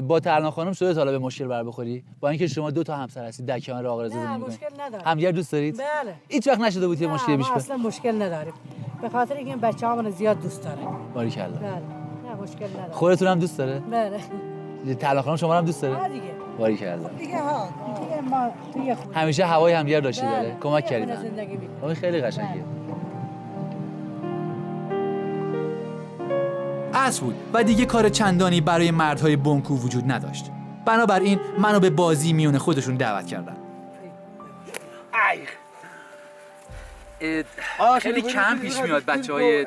با ترنا خانم شده تا حالا به مشکل بر بخوری؟ با اینکه شما 2 تا همسر هستید در کنار آقا رضا زندگی می‌کنید. مشکل نداره. همدیگر دوست دارید؟ بله. هیچ وقت نشده بود یه مشکلی پیش بیاد؟ اصلا مشکل نداریم. به خاطر اینکه بچه‌هامون زیاد دوست داره. باریکلا. بله. نه مشکل نداره. خودتون هم دوست داره؟ بله. ترنا خانم شما رو هم دوست داره؟ دیگه. باریکلا. دیگه ما توی خونه. همیشه هوای همدیگر داشته بله. داره. کمک کردید. زندگی می‌کنیم. خیلی قشنگه. عصر بود و دیگه کار چندانی برای مردهای بنکو وجود نداشت. بنابراین منو به بازی میون خودشون دعوت کردن. خیلی کم پیش میاد بچه‌های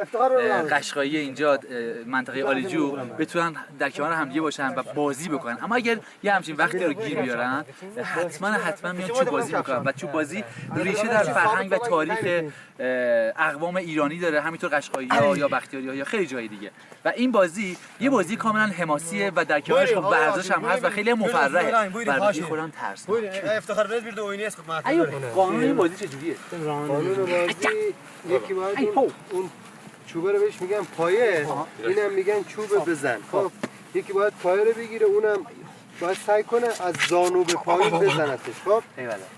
قشقایی اینجا منطقه آلیجو بتونن در کنار همدیگه باشن و بازی بکنن، اما اگر یه همچین وقتی رو گیر بیارن حتما میان چوب بازی میکنن و چوب بازی ریشه در فرهنگ و تاریخ اقوام ایرانی داره، همینطور قشقایی‌ها یا بختیاری‌ها یا خیلی جای دیگه. و این بازی یه بازی کاملا حماسیه و در کنارش خب ورزش هم هست و خیلی مفرحه. ورزشی خودم ترس. افتخار بهت بیرد اوینی است خب ایو قانون این بازی چجوریه؟ قانون بازی یکی باید اون چوبه رو بهش میگن پایه، اینم میگن چوب بزن. خب یکی باید پایه رو بگیره، اونم باید سعی کنه از زانو به پایین بزنتش. خب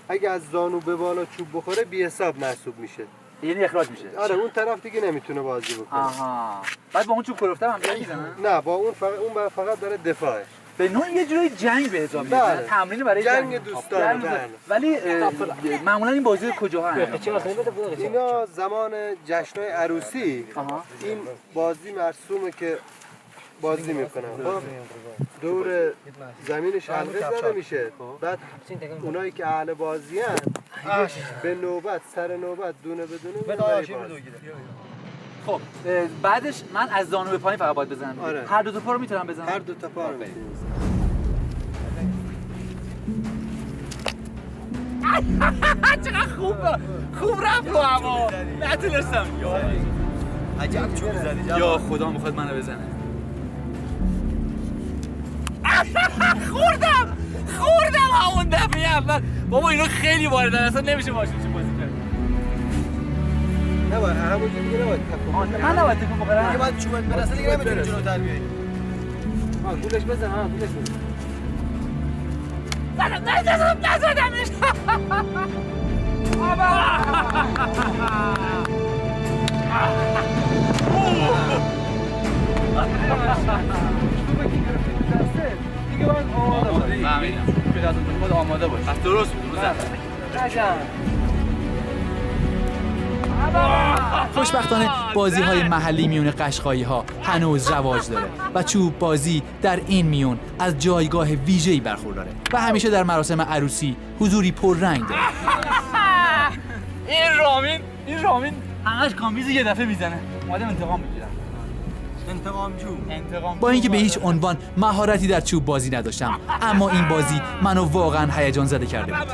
اگه از زانو به بالا چوب بخوره بی حساب محسوب میشه، یعنی اخراج میشه. آره اون طرف دیگه نمیتونه بازی بکنه. آها. بعد با اون چوب کلفته هم میزنن؟ نه با اون فقط داره دفاعه. به نوع یه جوری جنگ به حساب میاد. تمرین برای جنگ دوستان. ولی معمولا این بازی کجاها هست؟ اینا زمان جشن‌های عروسی این بازی مرسومه که بازی میکنن. خب دور زمینش حلقه زده میشه، بعد اونایی که اهل بازی هن به نوبت سر نوبت دونه بدونه خب بعدش من از زانو به پایین فقط باید بزنم. آره. هر دو تا پا رو میتونم بزنم؟ هر دو تا پا رو میتونم. چقدر خوب رفت رو هوا، نتونستم. عجب چوب زدی یا خدا میخواد منو بزنه. خوردم همون دفعه اول. بابا اینو خیلی واردن، اصلا نمیشه باشیم چه بازی کرد. نباید همونجا دیگه نباید تکون. من نباید تکون بخورم. دیگه باید چوبت برسه دیگه نمیتونی جلوتر بیایی. گولش بزن. گولش بزن. نزدمش. دیگه باید آماده باید. آماده باش. درست بود. قشنگ. خوشبختانه بازی‌های محلی میون قشقایی‌ها هنوز رواج داره و چوب بازی در این میون از جایگاه ویژه‌ای برخورداره و همیشه در مراسم عروسی حضوری پررنگ داره. این رامین همش کامبیزی یه دفعه میزنه. اومدم انتقام بگیرم. انتقام. با اینکه به هیچ عنوان مهارتی در چوب بازی نداشتم، اما این بازی منو واقعا هیجان زده کرده بود.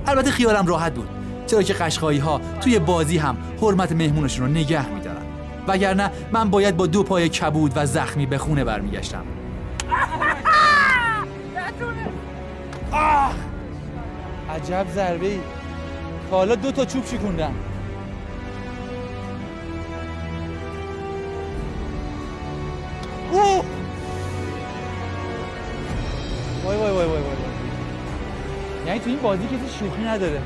البته خیالم راحت بود، چرا که قشقایی‌ها توی بازی هم حرمت مهمونشون رو نگه می‌دارن. وگرنه من باید با 2 پای کبود و زخمی به خونه برمیگشتم. عجب ضربه‌ای. تا حالا 2 تا چوب شکوندم. وای وای وای وای وای. یعنی تو این بازی کسی شوخی نداره.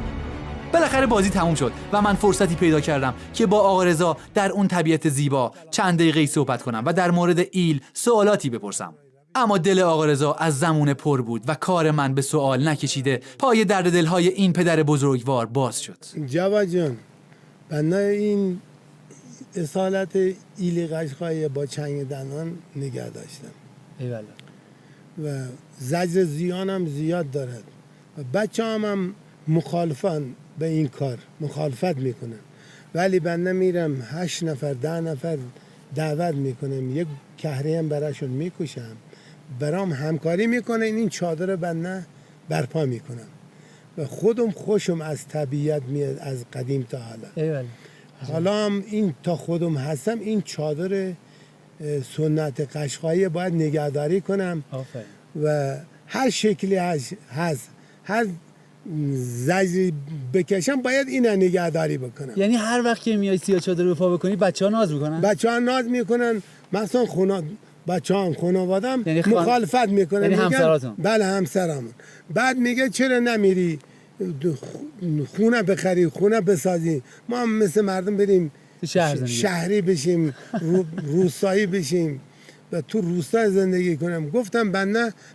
بالاخره بازی تموم شد و من فرصتی پیدا کردم که با آقا رضا در اون طبیعت زیبا چند دقیقه‌ای صحبت کنم و در مورد ایل سوالاتی بپرسم. اما دل آقا رضا از زمونه پر بود و کار من به سوال نکشیده پای درد دلهای این پدر بزرگوار باز شد. جواد جان، بنده این اصالت ایل قشقایی با چنگ دندان نگه داشتم. ایوالا. و زجر زیان هم زیاد دارد و بچه هم مخالفن به این کار، مخالفت میکنن، ولی بنده میرم 8 نفر 10 نفر دعوت میکنم، یک کهره هم براشون میکشم، برام همکاری میکنن، این چادر بنده برپا میکنم و خودم خوشم از طبیعت میاد از قدیم تا حالا. ایوالا. حالا هم این تا خودم هستم این چادر سنت قشقایی باید نگهداری کنم. آفرین. و هر شکلی هست هر زجری بکشم باید این نگهداری بکنم. یعنی هر وقت که میای سیاه چادر رو پا بکنی بچه‌ها ناز میکنن؟ بچه‌ها ناز میکنن، مثلا بچه‌ام خانواده‌ام یعنی مخالفت میکنن. یعنی همسراتون؟ بله همسرامون. بعد میگه چرا نمیری خونه بخری، خونه بسازی، ما هم مثل مردم بریم شهری بشیم، روستایی بشیم و تو روستا زندگی کنم. گفتم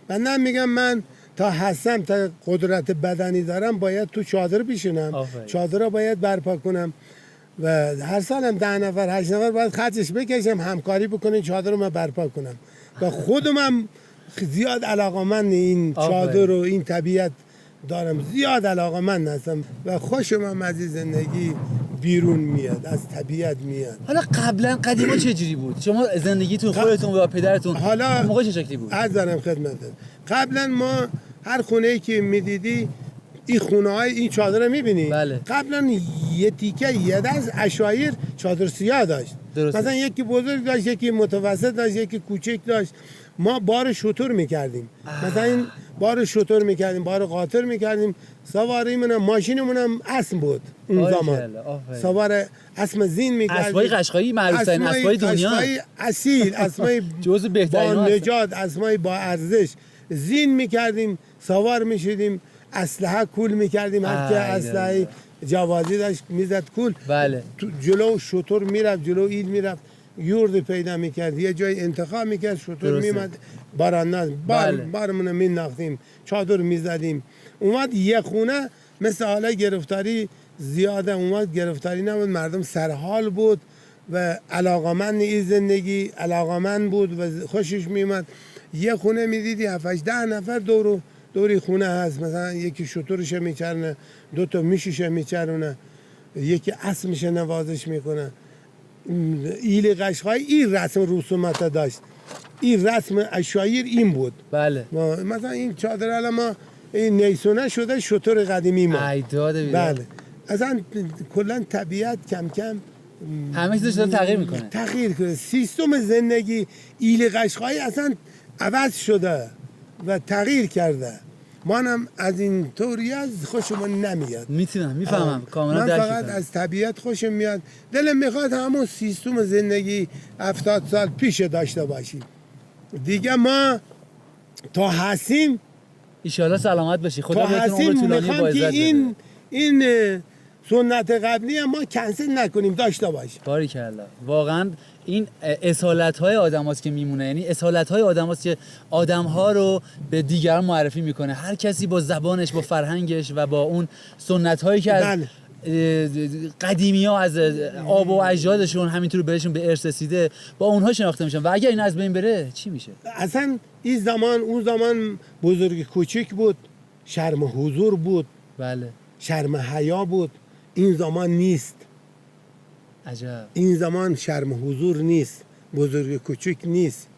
بنده میگم من تا هستم، تا قدرت بدنی دارم باید تو چادر بشینم، چادر رو باید برپا کنم و هر سالم 10 نفر 8 نفر باید خرجش بکشم، همکاری بکنین چادر رو من برپا کنم و خودم هم زیاد علاقه‌مند این چادر و این طبیعت دارم، زیاد علاقه‌مند هستم و خوشم هم از زندگی بیرون میاد، از طبیعت میاد. حالا قبلا قدیما چه جوری بود؟ شما زندگیتون خودتون و پدرتون حالا موقع چه شکلی بود؟ عرض دارم خدمتت. قبلا ما هر خونه‌ای که میدیدی این خونه‌های این چادر رو می‌بینی. بله. قبلا یه تیکه یه دست عشایر چادر سیاه داشت. درسته. مثلا یکی بزرگ داشت، یکی متوسط داشت، یکی کوچک داشت. ما بار شتر می‌کردیم. مثلا این بار شتر می‌کردیم، بار قاطر می‌کردیم. سواریمون ماشینمون هم اسب بود اون زمان. سوار اسب زین می‌کردیم. اسبای قشقایی معروف‌ترین اسبای دنیا. اسبای اصیل، اسبای جزء بهترین با نجات، اسبای با ارزش. زین می‌کردیم، سوار می‌شدیم، اسلحه کول می‌کردیم، هر که اسلحه جوازی داشت میزد کول. بله. جلو شتر میرفت، جلو ایل میرفت، یورد پیدا میکرد، یه جای انتخاب میکرد، شتر میمد بارانداز بارمون مینداختیم، چادر میزدیم. اومد یه خونه مثل حالا گرفتاری زیاده اومد، گرفتاری نبود، مردم سرحال بود و علاقمند این زندگی، علاقمند بود و خوشش میومد. یه خونه میدیدی 7-10 نفر دوری خونه هست، مثلا یکی شترش میچرنه، 2 تا میشیش میچرونه، یکی اسبش نوازش میکنه. ایل قشقایی این رسم رسومات داشت، این رسم عشایر این بود. بله. مثلا این چادر الان ما این نیسونه شده شتر قدیمی ما. بله. اصلا کلا طبیعت کم کم همه چیزش داره تغییر میکنه. تغییر کنه. سیستم زندگی ایل قشقایی اصلا عوض شده و تغییر کرده. منم از این طوری از خوشم نمیاد. میفهمم کاملا. من فقط از طبیعت خوشم میاد. دلم میخواد همون سیستم زندگی 70 سال پیش داشته باشیم. دیگه ما تا هستیم ان سلامت باشی. خدا بهتون عمر طولانی با عزت بده. این سنت قبلی ما کنسل نکنیم، داشته باشیم. باریکلا. واقعا این اصالت‌های آدم‌هاست که میمونه، یعنی اصالت‌های آدم‌هاست که آدم‌ها رو به دیگران معرفی میکنه. هر کسی با زبانش، با فرهنگش و با اون سنت‌هایی که از قدیمی ها از آب و اجدادشون همینطور بهشون به ارث رسیده با اونها شناخته میشن و اگر این از بین بره چی میشه؟ اصلا این زمان اون زمان بزرگ کوچیک بود، شرم حضور بود، بله، شرم حیا بود. این زمان نیست. عجب. این زمان شرم حضور نیست، بزرگ کوچیک نیست.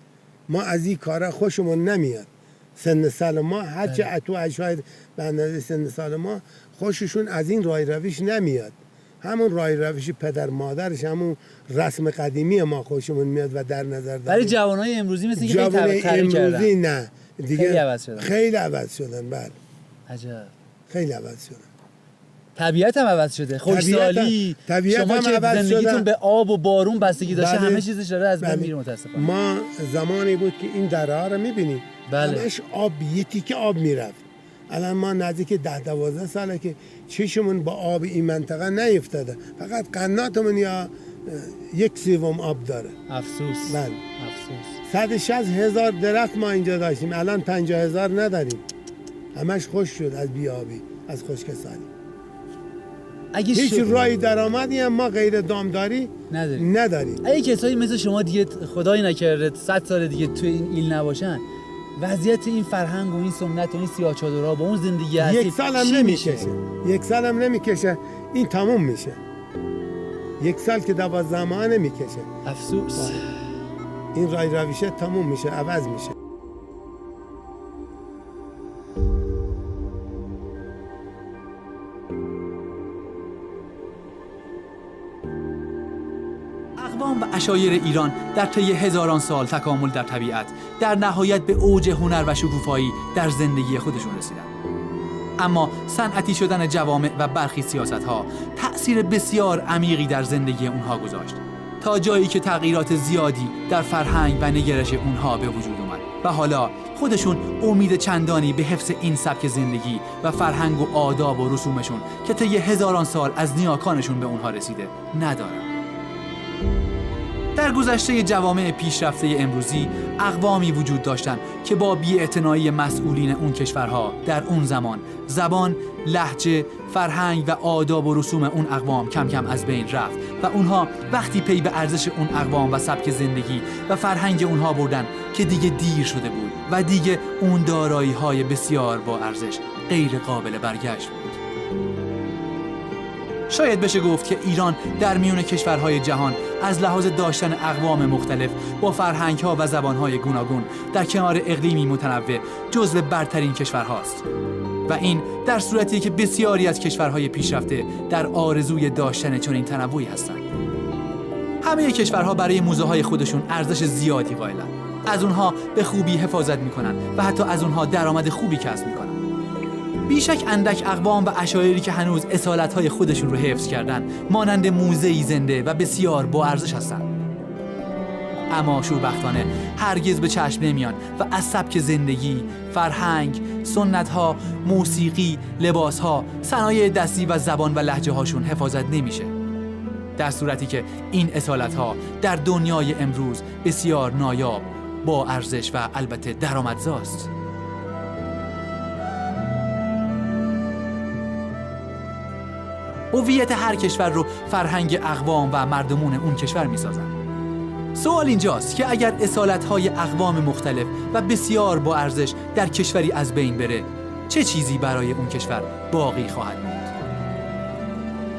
ما از این کارا خوشمون نمیاد. سن سال ما هرچه اتو اشایر به اندازه سن سال ما خوششون از این راه روش نمیاد. همون راه روش پدر مادرش، همون رسم قدیمی ما خوشمون میاد و در نظر داریم. برای جوانای امروزی مثل اینکه جوانای امروزی نه دیگه خیلی عوض شدن. خیلی عوض شدن. بله عجب. خیلی عوض شدن. طبیعت هم عوض شده. خوشسالی شما که زندگیتون به آب و بارون بستگی داشته همه چیزش داره از بین میره متاسفانه. ما زمانی بود که این درها رو میبینیم همش آب، یه تیکه آب میرفت. الان ما نزدیک 10-12 ساله که چشمون با آب این منطقه نیفتاده، فقط قناتمون یا 1/3 آب داره. افسوس. بله افسوس. 160,000 درخت ما اینجا داشتیم، الان 50,000 نداریم. همش خوش شد از بیابی، از خشکسالی. هیچ راه درآمدی هم ما غیر دامداری نداریم. اگه کسایی مثل شما دیگه خدای نکرده 100 سال دیگه توی این ایل نباشن، وضعیت این فرهنگ و این سنت و این سیاه‌چادرها با اون زندگی هستی یک سال هم نمیکشه. یک سال هم نمیکشه این تموم میشه. یک سال که 12 ماه نمیکشه. افسوس. این راه رویشه تموم میشه، عوض میشه. اقوام و عشایر ایران در طی هزاران سال تکامل در طبیعت در نهایت به اوج هنر و شکوفایی در زندگی خودشون رسیدن. اما صنعتی شدن جوامع و برخی سیاست‌ها تأثیر بسیار عمیقی در زندگی اونها گذاشت، تا جایی که تغییرات زیادی در فرهنگ و نگرش اونها به وجود اومد و حالا خودشون امید چندانی به حفظ این سبک زندگی و فرهنگ و آداب و رسومشون که طی هزاران سال از نیاکانشون به اونها رسیده ندارن. در گذشته جوامع پیشرفته امروزی اقوامی وجود داشتند که با بی‌اعتنایی مسئولین اون کشورها در اون زمان زبان، لهجه، فرهنگ و آداب و رسوم اون اقوام کم کم از بین رفت و اونها وقتی پی به ارزش اون اقوام و سبک زندگی و فرهنگ اونها بردن که دیگه دیر شده بود و دیگه اون دارایی‌های بسیار با ارزش غیر قابل برگشت بود. شاید بشه گفت که ایران در میون کشورهای جهان از لحاظ داشتن اقوام مختلف با فرهنگ‌ها و زبان‌های گوناگون در کنار اقلیمی متنوع جزو برترین کشورهاست و این در صورتی که بسیاری از کشورهای پیشرفته در آرزوی داشتن چنین تنوعی هستند. همه کشورها برای موزه‌های خودشون ارزش زیادی قائلن. از اونها به خوبی حفاظت می‌کنن و حتی از اونها درآمد خوبی کسب می‌کنن. بیشک اندک اقوام و عشایری که هنوز اصالت‌های خودشون رو حفظ کردن مانند موزه‌ای زنده و بسیار با ارزش هستند. اما شوربختانه هرگز به چشم نمیان و از سبک زندگی، فرهنگ، سنت‌ها، موسیقی، لباس‌ها، صنایع دستی و زبان و لهجه‌هاشون حفاظت نمیشه. در صورتی که این اصالت‌ها در دنیای امروز بسیار نایاب، با ارزش و البته درآمدزاست. هویت هر کشور رو فرهنگ اقوام و مردمون اون کشور میسازن. سوال اینجاست که اگر اصالت‌های اقوام مختلف و بسیار با ارزش در کشوری از بین بره، چه چیزی برای اون کشور باقی خواهد بود؟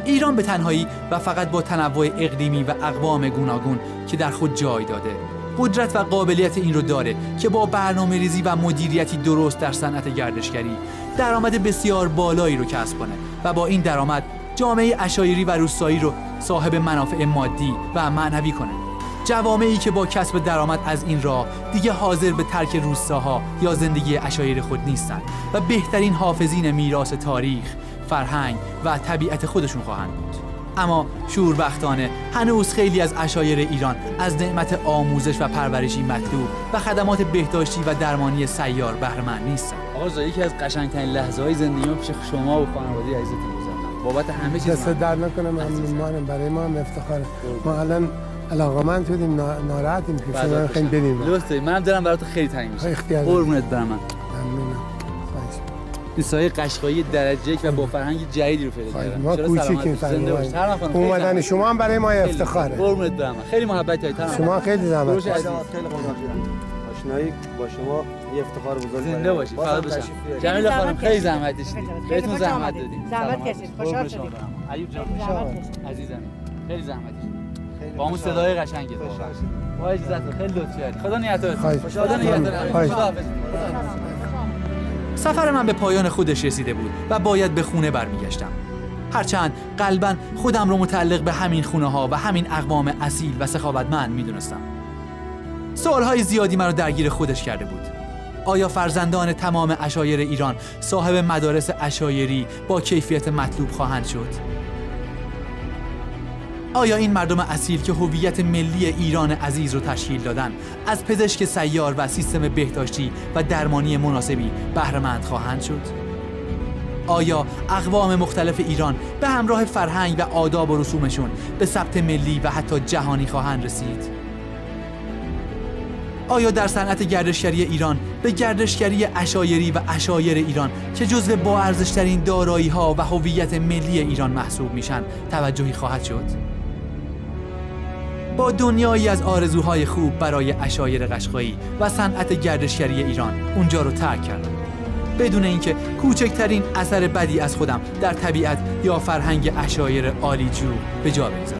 ایران به تنهایی و فقط با تنوع اقلیمی و اقوام گوناگون که در خود جای داده، قدرت و قابلیت این رو داره که با برنامه‌ریزی و مدیریتی درست در صنعت گردشگری درآمد بسیار بالایی رو کسب کنه و با این درآمد جامعه عشایری و روستایی رو صاحب منافع مادی و معنوی کنه. جوامعی که با کسب درآمد از این راه دیگه حاضر به ترک روستاها یا زندگی عشایر خود نیستند و بهترین حافظین میراث تاریخ، فرهنگ و طبیعت خودشون خواهند بود. اما شوربختانه هنوز خیلی از عشایر ایران از نعمت آموزش و پرورشی مطلوب و خدمات بهداشتی و درمانی سیار بهره مند نیستند. آقا یکی از قشنگترین لحظه‌های زندگی‌ام پیش شما و خانواده عزیزتون گذروندم. بابت همه چیز دست در نکنه، ممنونم. برای ما هم افتخاره. ما الان علاقه‌مند شدیم، ناراحتیم که شما خیلی بریم. درسته، منم دلم برات خیلی تنگ میشه. اختیار قربونت برم. ممنونم. دوستای قشقایی درجه یک و با فرهنگ جدیدی رو پیدا کردن. ما کوچیکیم فرمایید. اومدن شما هم برای ما افتخاره. قربونت برم. خیلی محبت دارید. شما خیلی زحمت خیلی آشنایی با شما یه افتخار بزرگ. زنده باشید. فقط باشم. جمیله خانم خیلی زحمت کشیدید. بهتون زحمت دادید. زحمت کشید. خوشحال شدید. ایوب جان عزیزم. خیلی زحمت کشیدید. با اون صدای قشنگه. با اجازهت خیلی لطف کردید. خدا نگهدارت. خدا نگهدارت. خداحافظ. سفر من به پایان خودش رسیده بود و باید به خونه برمیگشتم. هرچند قلباً خودم رو متعلق به همین خونه ها و همین اقوام اصیل و سخاوتمند میدونستم. سوالهای زیادی مرا درگیر خودش کرده بود. آیا فرزندان تمام عشایر ایران صاحب مدارس عشایری با کیفیت مطلوب خواهند شد؟ آیا این مردم اصیل که هویت ملی ایران عزیز رو تشکیل دادن از پزشک سیار و سیستم بهداشتی و درمانی مناسبی بهره‌مند خواهند شد؟ آیا اقوام مختلف ایران به همراه فرهنگ و آداب و رسومشون به ثبت ملی و حتی جهانی خواهند رسید؟ آیا در صنعت گردشگری ایران به گردشگری عشایری و عشایر ایران که جزو با ارزش‌ترین دارایی‌ها و هویت ملی ایران محسوب میشن توجهی خواهد شد؟ با دنیایی از آرزوهای خوب برای عشایر قشقایی و صنعت گردشگری ایران اونجا رو ترک کردم، بدون اینکه کوچکترین اثر بدی از خودم در طبیعت یا فرهنگ عشایر عالیجو به جا بگذارم.